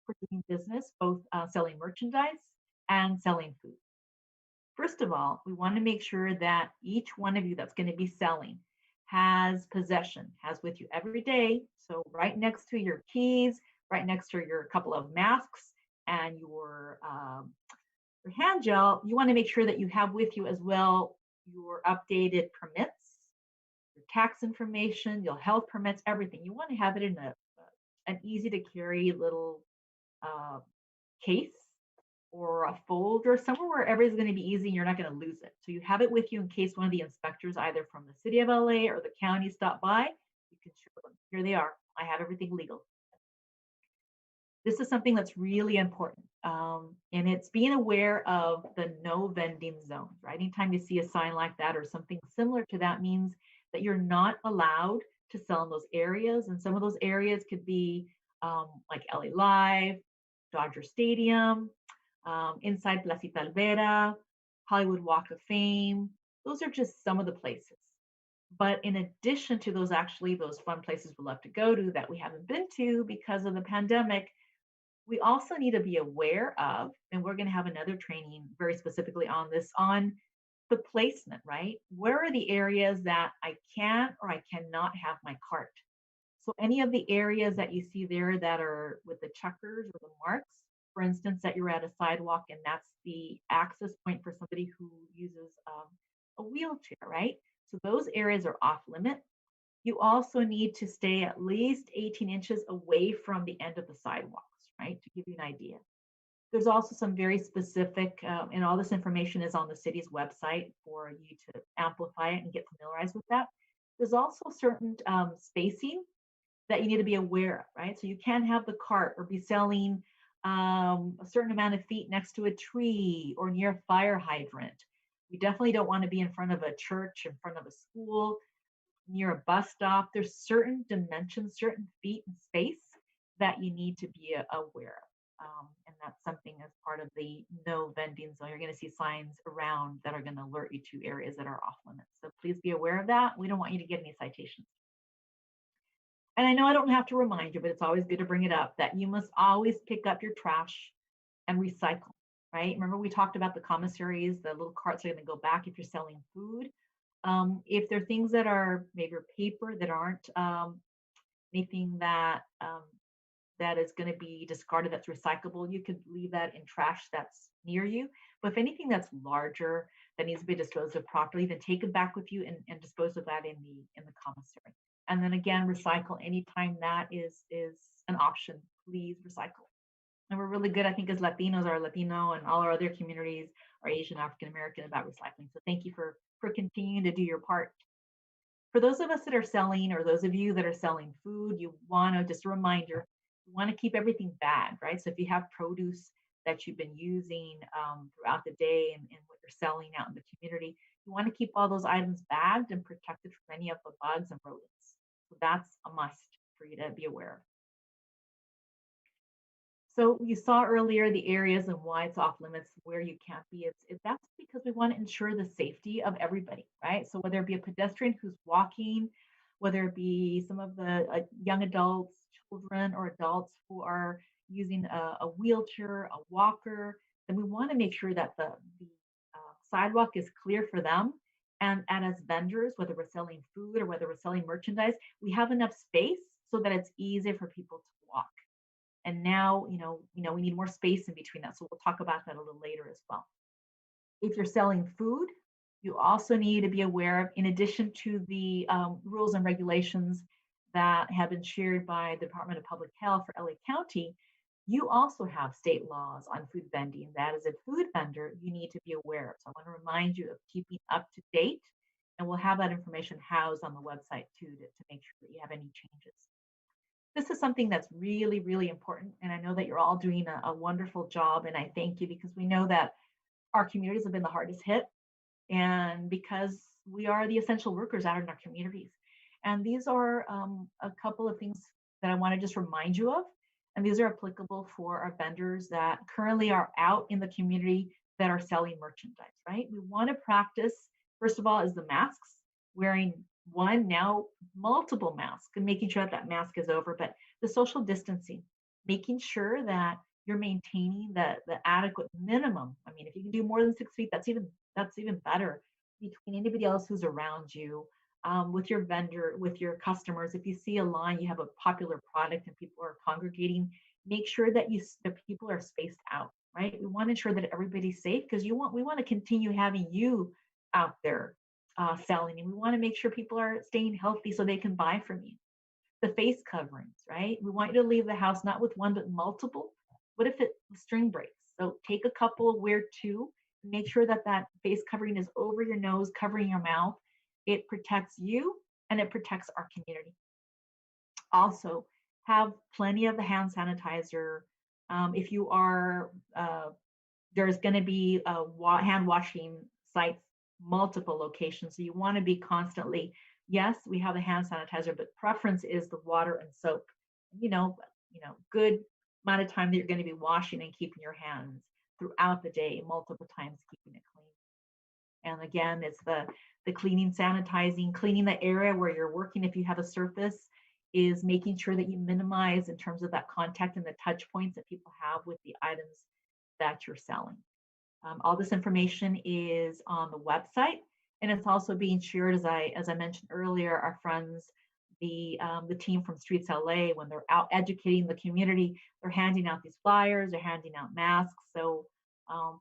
for doing business, both selling merchandise and selling food. First of all, we want to make sure that each one of you that's going to be selling has possession, has with you every day. So right next to your keys, right next to your couple of masks and your hand gel, you want to make sure that you have with you as well your updated permits, your tax information, your health permits, everything. You want to have it in an easy to carry little uh, case or a folder somewhere where everything's going to be easy and you're not going to lose it. So you have it with you in case one of the inspectors, either from the city of LA or the county, stop by. You can show them, here they are. I have everything legal. This is something that's really important. And it's being aware of the no vending zones, right? Anytime you see a sign like that or something similar to that means that you're not allowed to sell in those areas. And some of those areas could be like LA Live, Dodger Stadium, inside Placita Alvera, Hollywood Walk of Fame. Those are just some of the places. But in addition to those, actually, those fun places we love to go to that we haven't been to because of the pandemic, we also need to be aware of, and we're going to have another training very specifically on this, on the placement, right? Where are the areas that I can or I cannot have my cart? So any of the areas that you see there that are with the checkers or the marks, for instance, that you're at a sidewalk and that's the access point for somebody who uses a wheelchair, right? So those areas are off limit. You also need to stay at least 18 inches away from the end of the sidewalks, right? To give you an idea. There's also some very specific, and all this information is on the city's website for you to amplify it and get familiarized with that. There's also certain spacing that you need to be aware of, right? So you can't have the cart or be selling a certain amount of feet next to a tree or near a fire hydrant. You definitely don't want to be in front of a church, in front of a school, near a bus stop. There's certain dimensions, certain feet and space that you need to be aware of. And that's something as part of the no vending zone. You're going to see signs around that are going to alert you to areas that are off limits. So please be aware of that. We don't want you to get any citations. And I know I don't have to remind you, but it's always good to bring it up that you must always pick up your trash and recycle, right? Remember we talked about the commissaries, the little carts are going to go back if you're selling food. If there are things that are maybe paper that aren't anything that that is going to be discarded that's recyclable, you could leave that in trash that's near you. But if anything that's larger that needs to be disposed of properly, then take it back with you and dispose of that in the commissary. And then again, recycle anytime that is an option. Please recycle. And we're really good, I think, as Latinos, our Latino and all our other communities are Asian, African American about recycling. So thank you for continuing to do your part. For those of us that are selling, or those of you that are selling food, you want to, just a reminder, you want to keep everything bagged, right? So if you have produce that you've been using throughout the day and what you're selling out in the community, you want to keep all those items bagged and protected from any of the bugs and rodents. So that's a must for you to be aware of. So you saw earlier the areas and why it's off limits, where you can't be. That's because we want to ensure the safety of everybody, right? So whether it be a pedestrian who's walking, whether it be some of the young adults, children, or adults who are using a wheelchair, a walker, then we want to make sure that the sidewalk is clear for them. And as vendors, whether we're selling food or whether we're selling merchandise, we have enough space so that it's easy for people to walk. And now, we need more space in between that. So we'll talk about that a little later as well. If you're selling food, you also need to be aware of, in addition to the rules and regulations that have been shared by the Department of Public Health for LA County, you also have state laws on food vending. That as a food vendor, you need to be aware of. So I want to remind you of keeping up to date, and we'll have that information housed on the website too to make sure that you have any changes. This is something that's really, really important. And I know that you're all doing a wonderful job. And I thank you because we know that our communities have been the hardest hit. And because we are the essential workers out in our communities. And these are a couple of things that I want to just remind you of. And these are applicable for our vendors that currently are out in the community that are selling merchandise, right? We want to practice, first of all, is the masks, wearing one, now multiple masks, and making sure that mask is over, but the social distancing, making sure that you're maintaining the adequate minimum. I mean, if you can do more than 6 feet, that's even better, between anybody else who's around you, with your vendor, with your customers. If you see a line, you have a popular product and people are congregating, make sure that the people are spaced out, right? We want to ensure that everybody's safe because we want to continue having you out there selling, and we want to make sure people are staying healthy so they can buy from you. The face coverings, right? We want you to leave the house not with one but multiple. What if the string breaks? So take a couple, wear two, make sure that that face covering is over your nose, covering your mouth. It protects you and it protects our community. Also, have plenty of the hand sanitizer. If you are, there's going to be hand washing sites, multiple locations. So you want to be constantly, yes, we have the hand sanitizer, but preference is the water and soap. Good amount of time that you're going to be washing and keeping your hands throughout the day, multiple times, keeping it clean. And again, it's the cleaning, sanitizing, cleaning the area where you're working. If you have a surface, is making sure that you minimize in terms of that contact and the touch points that people have with the items that you're selling. All this information is on the website, and it's also being shared, as I mentioned earlier, our friends, the team from Streets LA, when they're out educating the community, they're handing out these flyers, they're handing out masks. So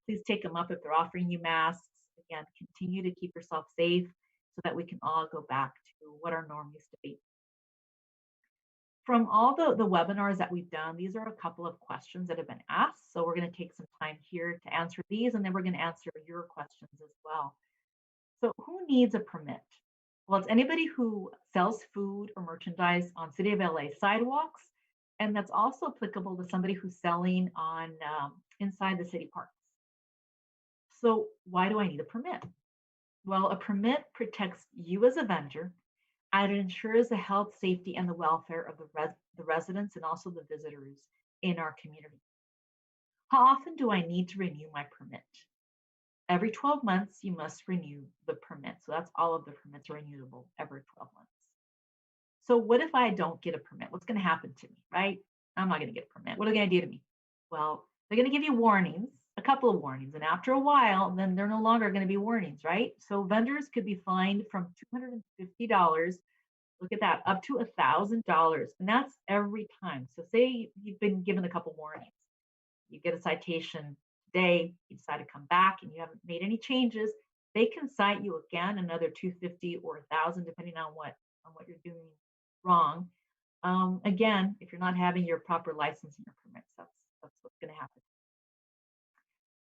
please take them up if they're offering you masks. Again, continue to keep yourself safe so that we can all go back to what our norm used to be. From all the webinars that we've done, these are a couple of questions that have been asked. So we're going to take some time here to answer these, and then we're going to answer your questions as well. So who needs a permit? Well, it's anybody who sells food or merchandise on City of LA sidewalks, and that's also applicable to somebody who's selling on inside the city parks. So why do I need a permit? Well, a permit protects you as a vendor, and it ensures the health, safety, and the welfare of the residents and also the visitors in our community. How often do I need to renew my permit? Every 12 months, you must renew the permit. So that's all of the permits are renewable every 12 months. So what if I don't get a permit? What's going to happen to me, right? I'm not going to get a permit. What are they going to do to me? Well, they're going to give you warnings, a couple of warnings. And after a while, then they're no longer going to be warnings, right? So vendors could be fined from $250, look at that, up to $1,000. And that's every time. So say you've been given a couple warnings. You get a citation today, you decide to come back and you haven't made any changes, they can cite you again another $250 or $1,000, depending on what you're doing wrong. Again, if you're not having your proper license and your permits, that's what's going to happen.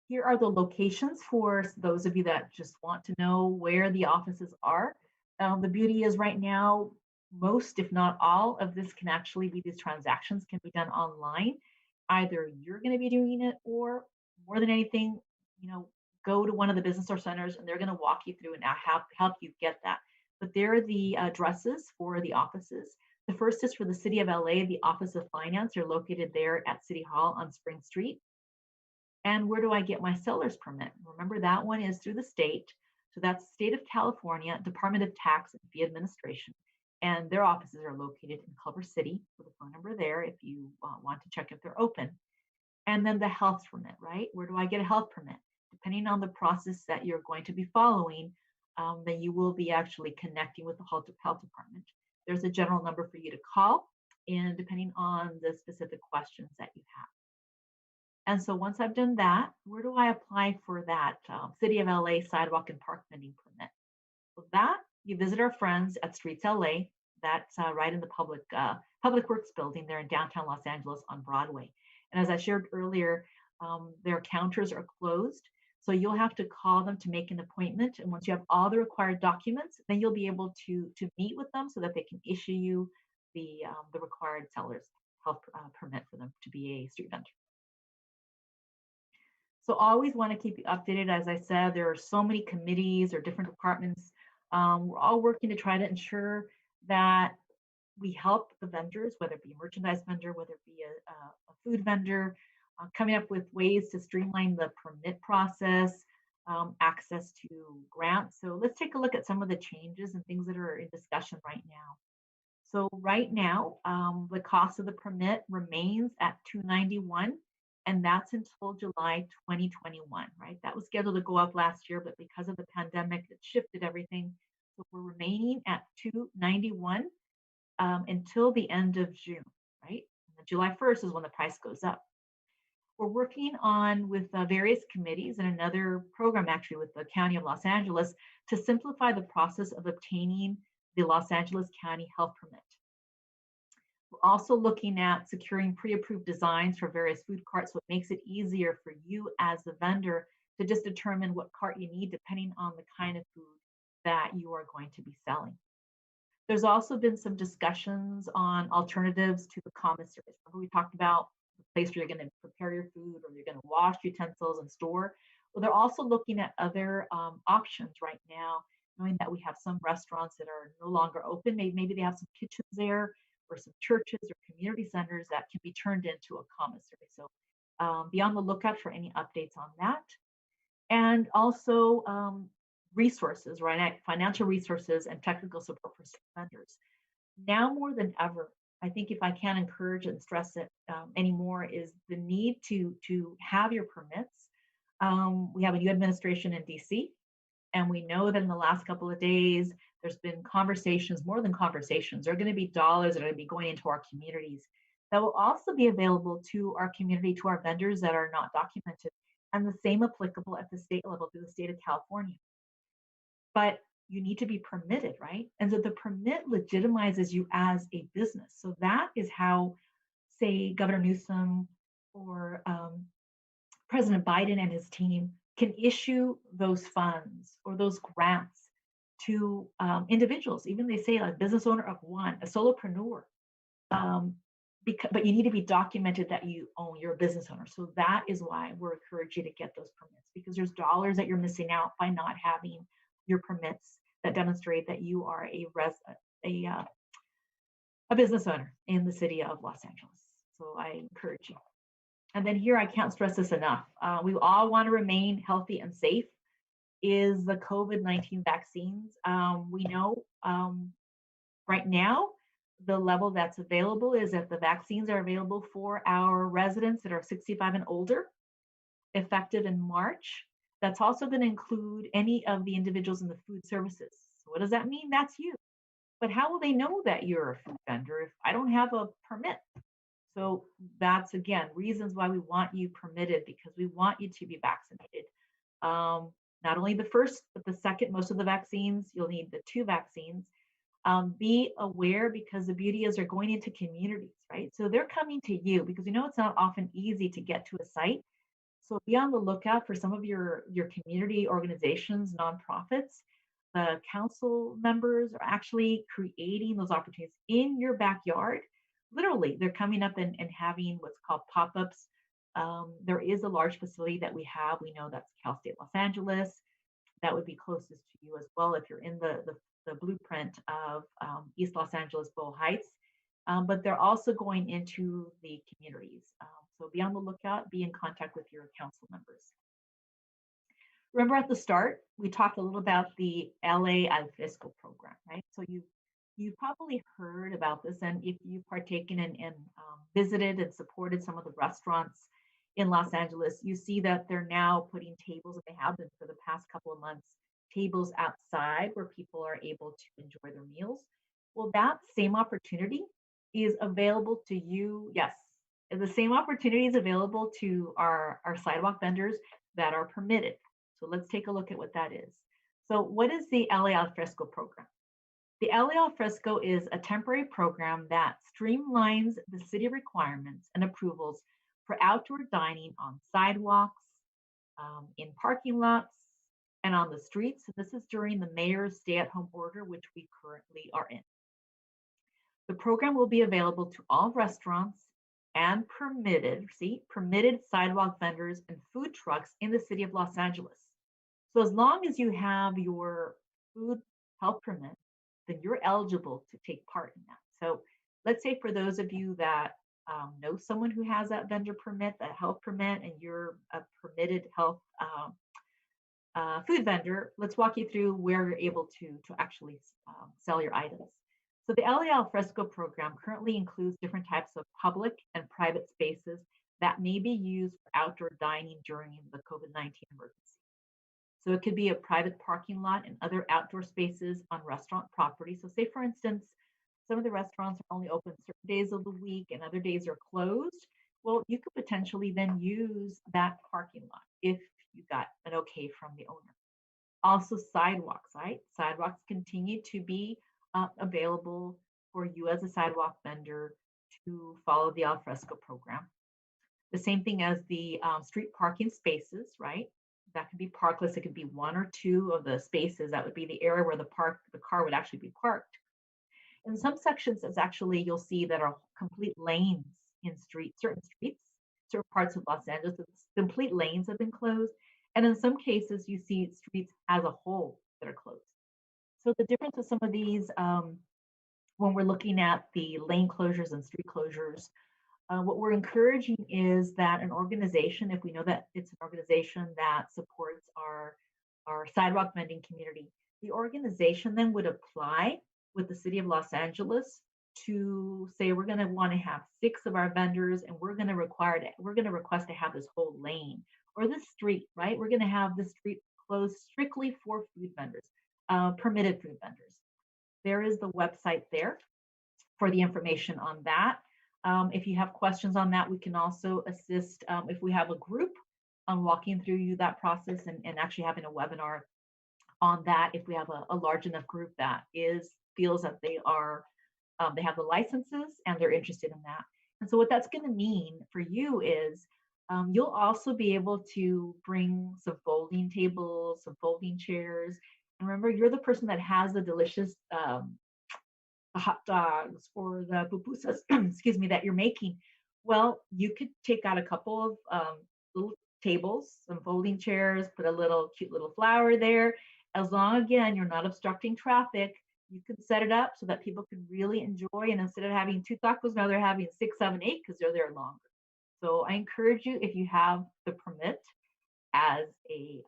Here are the locations for those of you that just want to know where the offices are. The beauty is right now, most, if not all, of this can actually be, these transactions can be done online. Either you're going to be doing it, or more than anything, go to one of the business or centers and they're going to walk you through and help you get that. But there are the addresses for the offices. The first is for the City of LA, the Office of Finance. They're located there at City Hall on Spring Street. And where do I get my seller's permit? Remember, that one is through the state. So that's the State of California, Department of Tax and Fee Administration. And their offices are located in Culver City, with a phone number there if you want to check if they're open. And then the health permit, right? Where do I get a health permit? Depending on the process that you're going to be following, then you will be actually connecting with the health department. There's a general number for you to call. and depending on the specific questions that you have. And so once I've done that, where do I apply for that City of LA sidewalk and park vending permit? Well, that you visit our friends at Streets LA. That's right in the Public Works building there in downtown Los Angeles on Broadway. And as I shared earlier, their counters are closed. So you'll have to call them to make an appointment. And once you have all the required documents, then you'll be able to meet with them so that they can issue you the required seller's health permit for them to be a street vendor. So always want to keep you updated. As I said, there are so many committees or different departments. We're all working to try to ensure that we help the vendors, whether it be a merchandise vendor, whether it be a food vendor, coming up with ways to streamline the permit process, access to grants. So let's take a look at some of the changes and things that are in discussion right now. So right now, the cost of the permit remains at $291, and that's until July 2021, right? That was scheduled to go up last year, but because of the pandemic, it shifted everything. So we're remaining at $291 until the end of June, right? And July 1st is when the price goes up. We're working on with various committees and another program actually with the County of Los Angeles to simplify the process of obtaining the Los Angeles County Health Permit. We're also looking at securing pre-approved designs for various food carts, so it makes it easier for you as the vendor to just determine what cart you need depending on the kind of food that you are going to be selling. There's also been some discussions on alternatives to the commissaries. Remember we talked about the place where you're going to prepare your food or you're going to wash utensils and store. Well, they're also looking at other options right now, knowing that we have some restaurants that are no longer open. Maybe they have some kitchens there or some churches or community centers that can be turned into a commissary. So be on the lookout for any updates on that. And also resources, right? Financial resources and technical support for vendors. Now more than ever, I think if I can encourage and stress it anymore, is the need to have your permits. We have a new administration in DC, and we know that in the last couple of days, there's been conversations, more than conversations. There are going to be dollars that are going to be going into our communities that will also be available to our community, to our vendors that are not documented, and the same applicable at the state level through the state of California. But you need to be permitted, right? And so the permit legitimizes you as a business. So that is how, say, Governor Newsom or President Biden and his team can issue those funds or those grants to individuals. Even they say a business owner of one, a solopreneur. But you need to be documented that you own, you're a business owner. So that is why we're encouraging you to get those permits, because there's dollars that you're missing out by not having your permits that demonstrate that you are a business owner in the city of Los Angeles. So I encourage you. And then here, I can't stress this enough. We all want to remain healthy and safe. Is the COVID-19 vaccines. We know right now, the level that's available is that the vaccines are available for our residents that are 65 and older, effective in March. That's also going to include any of the individuals in the food services. So what does that mean? That's you. But how will they know that you're a food vendor if I don't have a permit? So that's, again, reasons why we want you permitted, because we want you to be vaccinated. Not only the first, but the second. Most of the vaccines, you'll need the 2 vaccines. Be aware, because the beauty is they're going into communities, right? So they're coming to you because you know it's not often easy to get to a site. So be on the lookout for some of your community organizations, nonprofits. The council members are actually creating those opportunities in your backyard. Literally, they're coming up and having what's called pop-ups. There is a large facility that we have. We know that's Cal State Los Angeles. That would be closest to you as well if you're in the blueprint of East Los Angeles, Bow Heights. But they're also going into the communities. So be on the lookout, be in contact with your council members. Remember at the start, we talked a little about the LA Alfresco Program, right? So you've probably heard about this, and if you've partaken and visited and supported some of the restaurants in Los Angeles, you see that they're now putting tables, and they have been for the past couple of months, tables outside where people are able to enjoy their meals. Well, that same opportunity is available to you. Yes, the same opportunity is available to our sidewalk vendors that are permitted. So let's take a look at what that is. So what is the LA Alfresco program? The LA Alfresco is a temporary program that streamlines the city requirements and approvals for outdoor dining on sidewalks, in parking lots, and on the streets. This is during the mayor's stay-at-home order, which we currently are in. The program will be available to all restaurants and permitted sidewalk vendors and food trucks in the city of Los Angeles. So as long as you have your food health permit, then you're eligible to take part in that. So let's say for those of you that know someone who has that vendor permit, that health permit, and you're a permitted health food vendor, let's walk you through where you're able to actually sell your items. So the LA Alfresco program currently includes different types of public and private spaces that may be used for outdoor dining during the COVID-19 emergency. So it could be a private parking lot and other outdoor spaces on restaurant property. So say for instance, some of the restaurants are only open certain days of the week and other days are closed. Well, you could potentially then use that parking lot if you got an okay from the owner. Also sidewalks, right? Sidewalks continue to be available for you as a sidewalk vendor to follow the Alfresco program. The same thing as the street parking spaces, right? That could be parkless. It could be one or two of the spaces. That would be the area where the car would actually be parked. In some sections, it's actually, you'll see that are complete lanes in certain streets, certain parts of Los Angeles, complete lanes have been closed. And in some cases, you see streets as a whole that are closed. So the difference with some of these, when we're looking at the lane closures and street closures, what we're encouraging is that an organization, if we know that it's an organization that supports our sidewalk vending community, the organization then would apply with the city of Los Angeles to say we're going to want to have 6 of our vendors and we're going to request to have this whole lane or this street, right? We're going to have this street closed strictly for food vendors, permitted food vendors. There is the website there for the information on that. If you have questions on that, we can also assist if we have a group on walking through you that process and actually having a webinar on that. If we have a large enough group that feels that they have the licenses and they're interested in that. And so what that's going to mean for you is you'll also be able to bring some folding tables, some folding chairs. And remember, you're the person that has the delicious hot dogs or the pupusas, excuse me, that you're making. Well, you could take out a couple of little tables, some folding chairs, put a cute little flower there. As long, again, you're not obstructing traffic, you can set it up so that people can really enjoy. And instead of having 2 tacos, now they're having 6, 7, 8 because they're there longer. So I encourage you, if you have the permit as a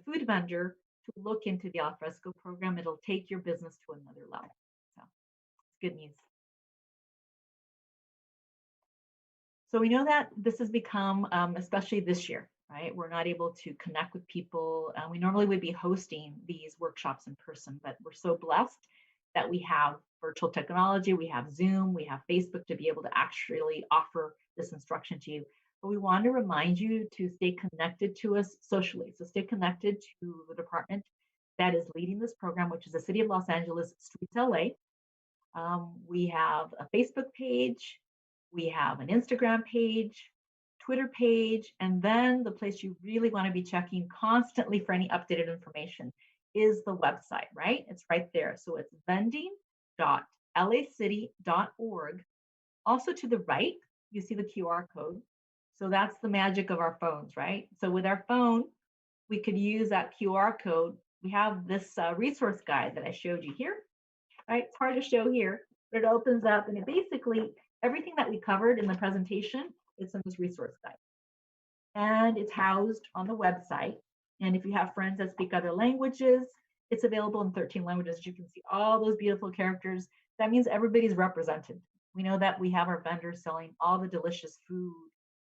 food vendor, to look into the Alfresco program. It'll take your business to another level. So it's good news. So we know that this has become, especially this year, right? We're not able to connect with people. We normally would be hosting these workshops in person, but we're so blessed that we have virtual technology, we have Zoom, we have Facebook to be able to actually offer this instruction to you. But we want to remind you to stay connected to us socially. So stay connected to the department that is leading this program, which is the City of Los Angeles Streets LA. We have a Facebook page, we have an Instagram page, Twitter page, and then the place you really want to be checking constantly for any updated information is the website, right? It's right there. So it's vending.lacity.org. Also to the right, you see the QR code. So that's the magic of our phones, right? So with our phone, we could use that QR code. We have this resource guide that I showed you here, right? It's hard to show here, but it opens up and it basically, everything that we covered in the presentation is in this resource guide. And it's housed on the website. And if you have friends that speak other languages, it's available in 13 languages. You can see all those beautiful characters. That means everybody's represented. We know that we have our vendors selling all the delicious food,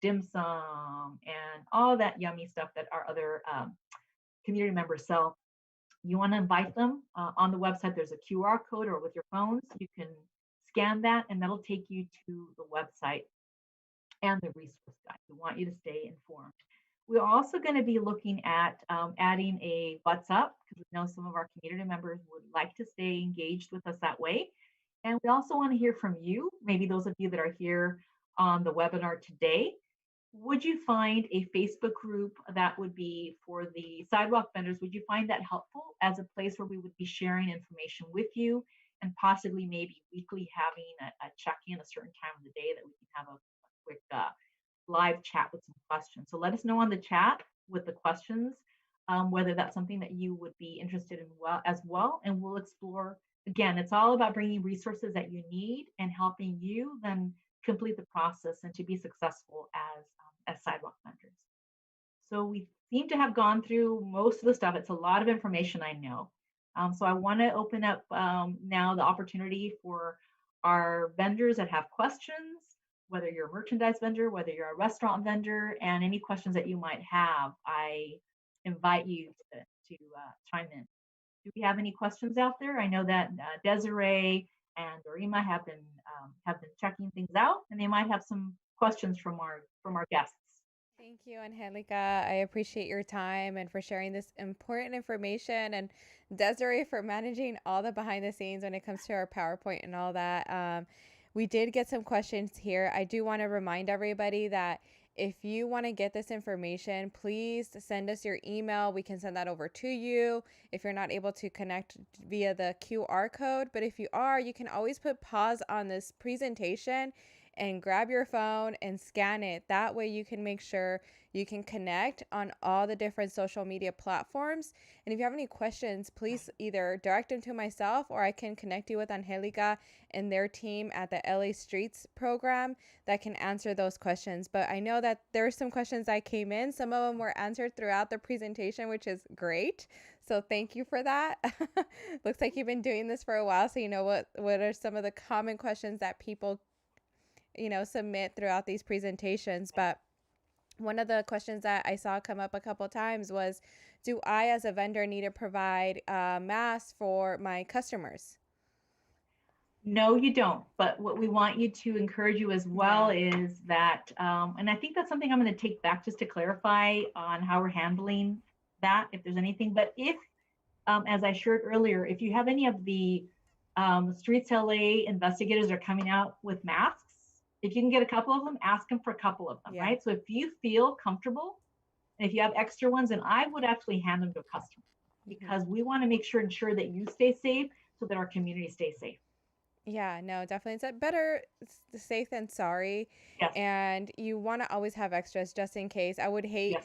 dim sum, and all that yummy stuff that our other community members sell. You want to invite them on the website. There's a QR code, or with your phones, you can scan that, and that'll take you to the website and the resource guide. We want you to stay informed. We're also going to be looking at adding a what's up, because we know some of our community members would like to stay engaged with us that way. And we also want to hear from you, maybe those of you that are here on the webinar today. Would you find a Facebook group that would be for the sidewalk vendors? Would you find that helpful as a place where we would be sharing information with you, and possibly maybe weekly having a check-in a certain time of the day that we can have a quick live chat with some questions? So let us know on the chat with the questions, whether that's something that you would be interested in as well, and we'll explore. Again, it's all about bringing resources that you need and helping you then complete the process and to be successful as sidewalk vendors. So we seem to have gone through most of the stuff. It's a lot of information, I know. So I want to open up now the opportunity for our vendors that have questions, whether you're a merchandise vendor, whether you're a restaurant vendor, and any questions that you might have. I invite you to chime in. Do we have any questions out there? I know that Desiree and Dorima have been checking things out, and they might have some questions from our guests. Thank you, Angelica. I appreciate your time and for sharing this important information, and Desiree for managing all the behind the scenes when it comes to our PowerPoint and all that. We did get some questions here. I do want to remind everybody that if you want to get this information, please send us your email. We can send that over to you if you're not able to connect via the QR code. But if you are, you can always put pause on this presentation and grab your phone and scan it. That way you can make sure you can connect on all the different social media platforms. And if you have any questions, please either direct them to myself, or I can connect you with Angelica and their team at the LA Streets program that can answer those questions. But I know that there are some questions that came in. Some of them were answered throughout the presentation, which is great. So thank you for that. Looks like you've been doing this for a while, so you know what are some of the common questions that people submit throughout these presentations. But one of the questions that I saw come up a couple of times was, do I as a vendor need to provide masks for my customers? No, you don't. But what we want you to encourage you as well is that, and I think that's something I'm going to take back just to clarify on how we're handling that, if there's anything. But if, as I shared earlier, if you have any of the Streets LA investigators that are coming out with masks, if you can get a couple of them, ask them for a couple of them, right? So if you feel comfortable, and if you have extra ones, then I would actually hand them to a customer, because we want to ensure that you stay safe so that our community stays safe. Yeah, no, definitely. It's better safe than sorry. Yes. And you want to always have extras just in case. I would hate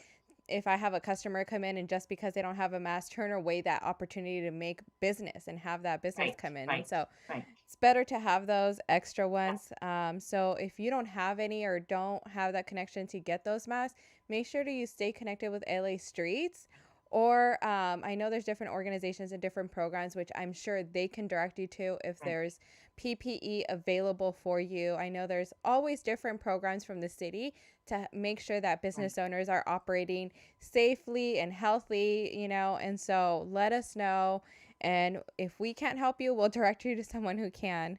if I have a customer come in and just because they don't have a mask, turn away that opportunity to make business and have that business come in. And so it's better to have those extra ones. So if you don't have any or don't have that connection to get those masks, make sure you stay connected with LA Streets. Or I know there's different organizations and different programs, which I'm sure they can direct you to if there's PPE available for you. I know there's always different programs from the city to make sure that business owners are operating safely and healthy, and so let us know. And if we can't help you, we'll direct you to someone who can.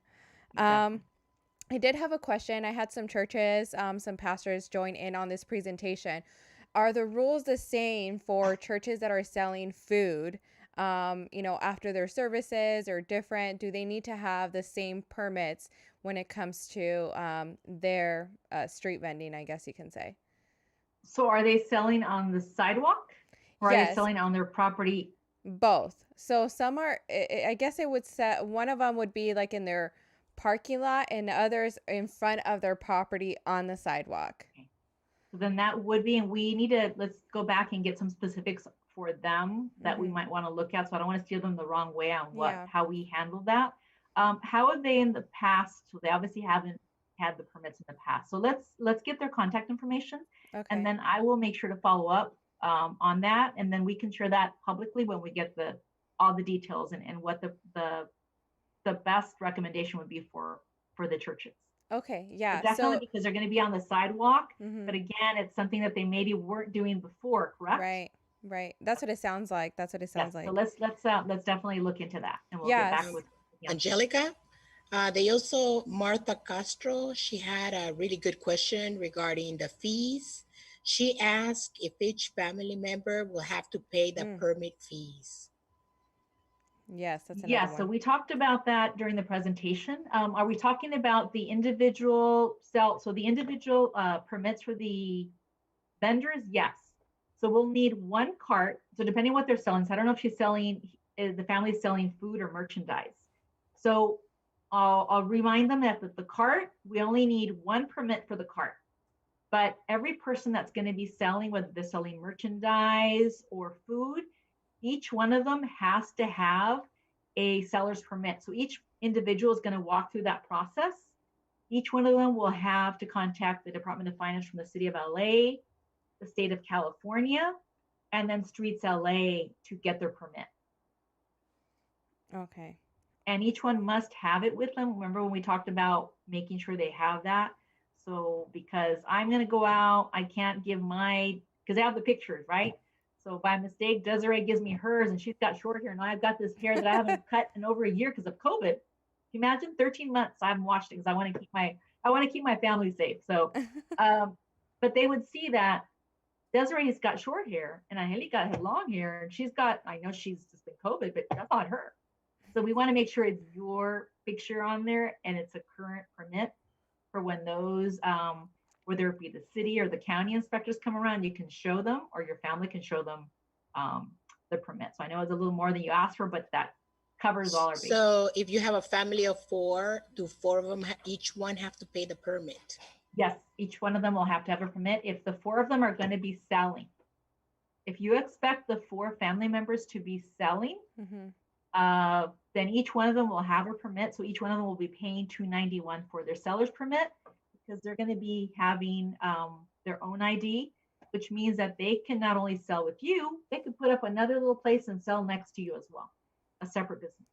I did have a question. I had some churches, some pastors join in on this presentation. Are the rules the same for churches that are selling food, after their services, or different? Do they need to have the same permits when it comes to their street vending, I guess you can say? So are they selling on the sidewalk, or are they selling on their property? Both. So some are, I guess it would set, one of them would be like in their parking lot and others in front of their property on the sidewalk. Okay. Then that would be, and we need to, let's go back and get some specifics for them that we might want to look at. So I don't want to steer them the wrong way on how we handle that. How have they in the past? So they obviously haven't had the permits in the past. So let's get their contact information, and then I will make sure to follow up on that, and then we can share that publicly when we get all the details and what the best recommendation would be for the churches. Okay, yeah. But definitely, because they're going to be on the sidewalk. But again, it's something that they maybe weren't doing before, correct? Right. That's what it sounds like. So let's definitely look into that, and we'll get back with Angelica. They also, Martha Castro, she had a really good question regarding the fees. She asked if each family member will have to pay the Mm, permit fees. yes, that's another Yes, so one. we talked about that during the presentation. Are we talking about the individual so the individual permits for the vendors? Yes. So we'll need one cart. So depending on what they're selling, so I don't know if she's selling, the family's selling food or merchandise. So I'll remind them that the cart, we only need one permit for the cart. But every person that's going to be selling, whether they're selling merchandise or food, each one of them has to have a seller's permit. So each individual is going to walk through that process. Each one of them will have to contact the Department of Finance from the city of LA, the state of California, and then Streets LA to get their permit. Okay. And each one must have it with them. Remember when we talked about making sure they have that? So because I'm going to go out, I can't give because I have the pictures, right? So by mistake, Desiree gives me hers and she's got short hair and I've got this hair that I haven't cut in over a year because of COVID. Imagine 13 months I haven't washed it because I want to keep my family safe. So, but they would see that Desiree's got short hair and Angelica has long hair and I know she's just been COVID, but that's not her. So we want to make sure it's your picture on there and it's a current permit for when those, whether it be the city or the county inspectors come around, you can show them or your family can show them the permit. So I know it's a little more than you asked for, but that covers all our bases. So if you have a family of four, do four of them, each one have to pay the permit? Yes, each one of them will have to have a permit if the four of them are going to be selling. If you expect the four family members to be selling, then each one of them will have a permit. So each one of them will be paying $291 for their seller's permit because they're going to be having their own ID, which means that they can not only sell with you, they could put up another little place and sell next to you as well, a separate business.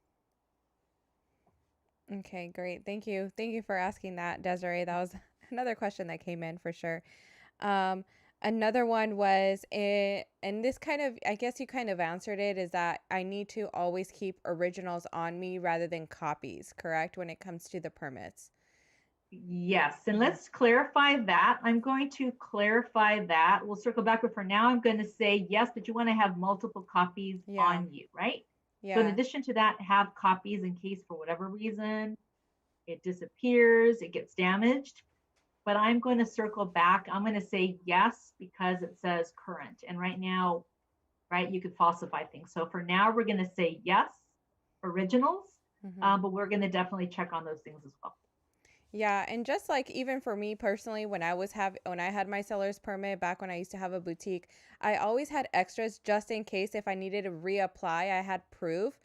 Okay, great. Thank you. Thank you for asking that, Desiree. That was another question that came in for sure. Another one was, and this kind of, I guess you kind of answered it, is that I need to always keep originals on me rather than copies, correct, when it comes to the permits? Yes, and let's clarify that. I'm going to clarify that. We'll circle back, but for now, I'm going to say yes, but you want to have multiple copies on you, right? So in Yeah. addition to that, have copies in case for whatever reason it disappears, it gets damaged. But I'm going to circle back. I'm going to say yes because it says current. And right now, right, you could falsify things. So for now, we're going to say yes, originals, but we're going to definitely check on those things as well. Yeah, and just like even for me personally, when I had my seller's permit back when I used to have a boutique, I always had extras just in case if I needed to reapply, I had proof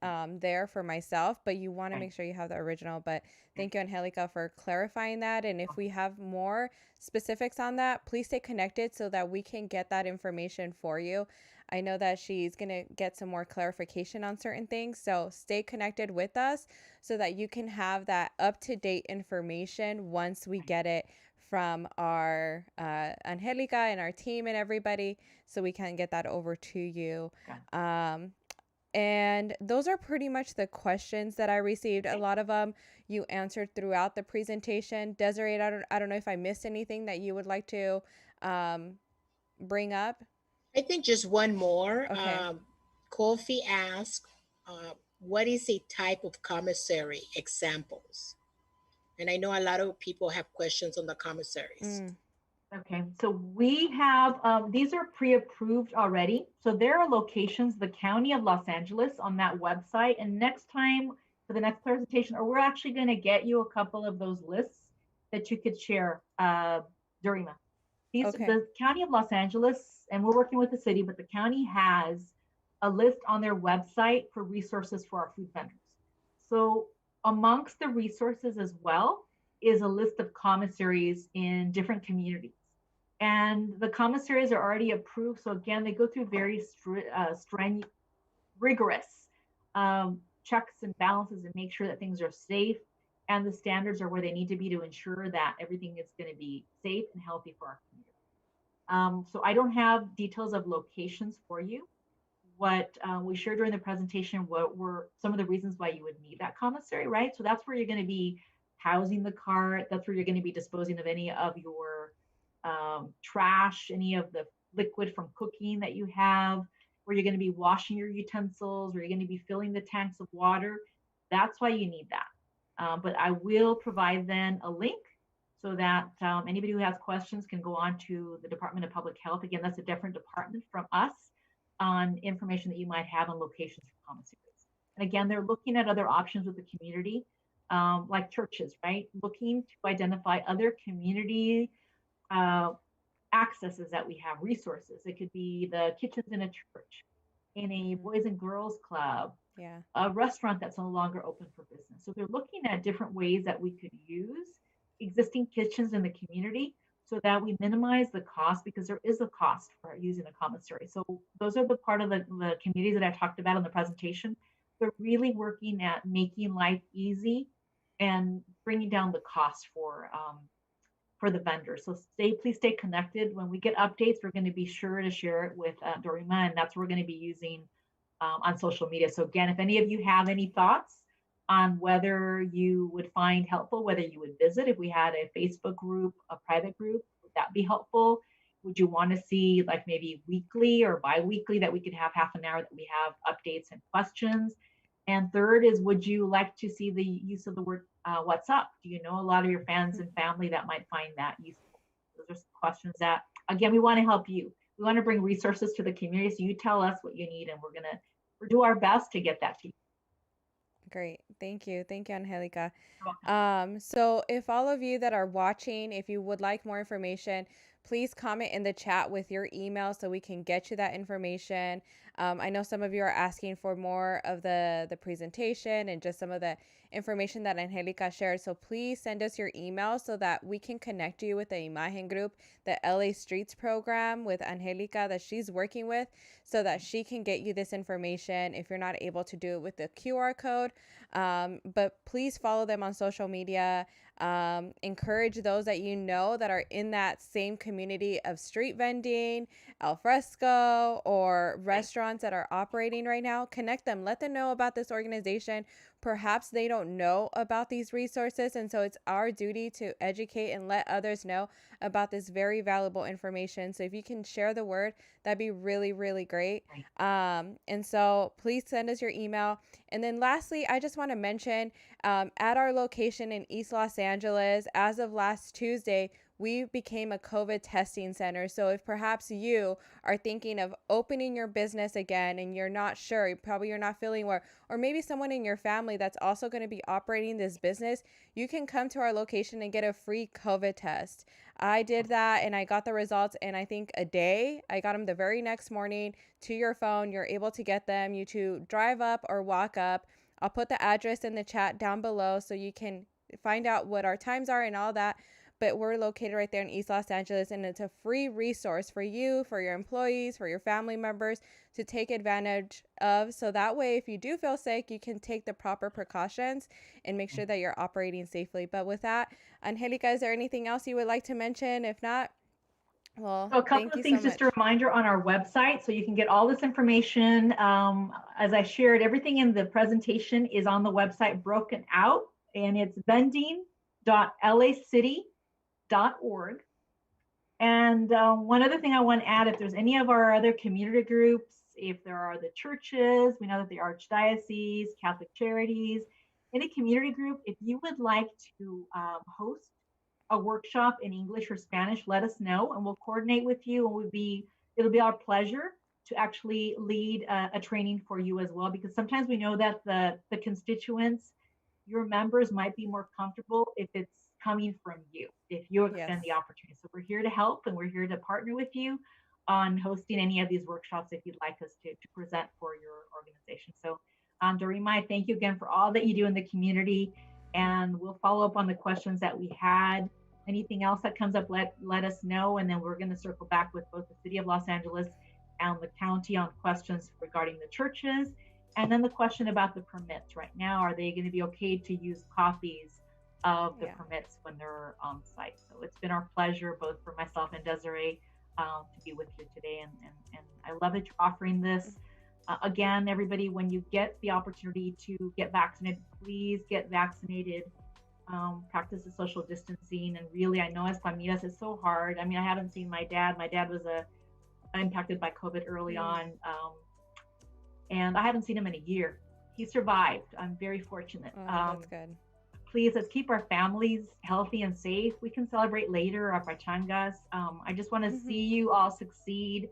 there for myself. But you want to make sure you have the original. But thank you, Angelica, for clarifying that. And if we have more specifics on that, please stay connected so that we can get that information for you. I know that she's going to get some more clarification on certain things. So stay connected with us so that you can have that up-to-date information once we get it from our Angelica and our team and everybody, so we can get that over to you. And those are pretty much the questions that I received. A lot of them you answered throughout the presentation. Desiree, I don't know if I missed anything that you would like to bring up. I think just one more. Okay. Kofi asked, what is a type of commissary? Examples. And I know a lot of people have questions on the commissaries. Okay, so we have, these are pre-approved already. So there are locations, the County of Los Angeles on that website. And next time for the next presentation, or we're actually going to get you a couple of those lists that you could share, Dorima. The County of Los Angeles, and we're working with the city, but the county has a list on their website for resources for our food vendors. So amongst the resources as well is a list of commissaries in different communities. And the commissaries are already approved. So again, they go through very rigorous checks and balances and make sure that things are safe and the standards are where they need to be to ensure that everything is going to be safe and healthy for our community. So I don't have details of locations for you. what we shared during the presentation, what were some of the reasons why you would need that commissary, right? So that's where you're going to be housing the cart. That's where you're going to be disposing of any of your trash, any of the liquid from cooking that you have, where you're going to be washing your utensils, where you're going to be filling the tanks of water. That's why you need that. But I will provide then a link so that anybody who has questions can go on to the Department of Public Health. Again, that's a different department from us on information that you might have on locations for commissaries. And again, they're looking at other options with the community, like churches, right? Looking to identify other community accesses that we have, resources. It could be the kitchens in a church, in a boys and girls club, a restaurant that's no longer open for business. So they're looking at different ways that we could use existing kitchens in the community so that we minimize the cost, because there is a cost for using a commissary. So those are the part of the communities that I talked about in the presentation. They're really working at making life easy and bringing down the cost for the vendors. So please stay connected. When we get updates, we're going to be sure to share it with Dorima, and that's what we're going to be using on social media. So again, if any of you have any thoughts on whether you would find helpful, whether you would visit, if we had a Facebook group, a private group, would that be helpful? Would you want to see like maybe weekly or bi-weekly that we could have half an hour that we have updates and questions? And third is, would you like to see the use of the word what's up? Do you know a lot of your fans and family that might find that useful? Those are some questions that, again, we want to help you. We want to bring resources to the community. So you tell us what you need, and we'll do our best to get that to you. Great. Thank you. Thank you, Angelica. So if all of you that are watching, if you would like more information, please comment in the chat with your email so we can get you that information. I know some of you are asking for more of the presentation and just some of the information that Angelica shared. So please send us your email so that we can connect you with the Imagen group, the LA Streets program with Angelica that she's working with, so that she can get you this information if you're not able to do it with the QR code. But please follow them on social media. Encourage those that you know that are in that same community of street vending, Alfresco, or restaurants that are operating right now. Connect them. Let them know about this organization. Perhaps they don't know about these resources, and so it's our duty to educate and let others know about this very valuable information. So if you can share the word, that'd be really, really great. And so please send us your email. And then lastly, I just want to mention at our location in East Los Angeles, as of last Tuesday, we became a COVID testing center. So if perhaps you are thinking of opening your business again and you're not sure, you're not feeling well, or maybe someone in your family that's also going to be operating this business, you can come to our location and get a free COVID test. I did that and I got the results in, I think, a day. I got them the very next morning to your phone. You're able to get them. You to drive up or walk up. I'll put the address in the chat down below so you can find out what our times are and all that. But we're located right there in East Los Angeles, and it's a free resource for you, for your employees, for your family members to take advantage of. So that way, if you do feel sick, you can take the proper precautions and make sure that you're operating safely. But with that, Angelica, is there anything else you would like to mention? If not, well, so a couple of things, just a reminder on our website, so you can get all this information. As I shared, everything in the presentation is on the website broken out, and it's vending.lacity.org. And one other thing I want to add, if there's any of our other community groups, if there are the churches, we know that the Archdiocese, Catholic Charities, any community group, if you would like to host a workshop in English or Spanish, let us know and we'll coordinate with you, and it'll be our pleasure to actually lead a training for you as well, because sometimes we know that the constituents, your members, might be more comfortable if it's coming from you, if you extend the opportunity. So we're here to help, and we're here to partner with you on hosting any of these workshops if you'd like us to present for your organization. So Dorima, thank you again for all that you do in the community, and we'll follow up on the questions that we had. Anything else that comes up, let us know, and then we're going to circle back with both the City of Los Angeles and the county on questions regarding the churches. And then the question about the permits right now, are they going to be okay to use copies of the permits when they're on site? So it's been our pleasure, both for myself and Desiree, to be with you today. And I love that you're offering this Again, everybody, when you get the opportunity to get vaccinated, please get vaccinated. Practice the social distancing. And really, I know as familias, it's so hard. I mean, I haven't seen my dad. My dad was impacted by COVID early on. And I haven't seen him in a year. He survived. I'm very fortunate. That's good. Please, let's keep our families healthy and safe. We can celebrate later our pachangas. I just want to see you all succeed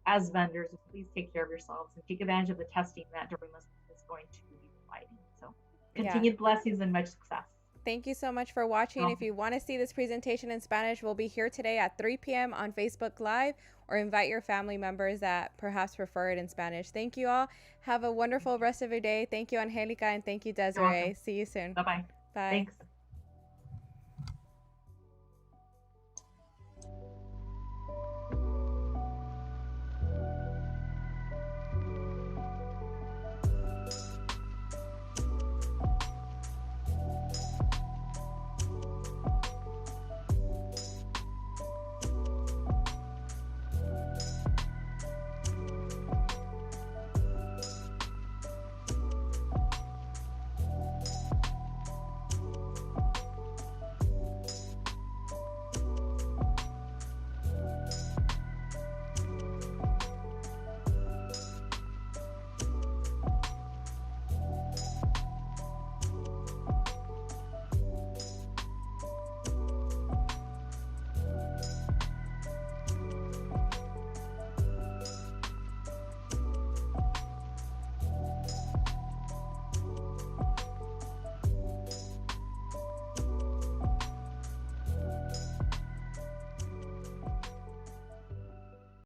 as vendors. Please take care of yourselves and take advantage of the testing that Dorima is going to be providing. So continued blessings and much success. Thank you so much for watching. If you want to see this presentation in Spanish, we'll be here today at 3 p.m. on Facebook Live, or invite your family members that perhaps prefer it in Spanish. Thank you all. Have a wonderful rest of your day. Thank you, Angelica, and thank you, Desiree. See you soon. Bye-bye. Bye. Thanks.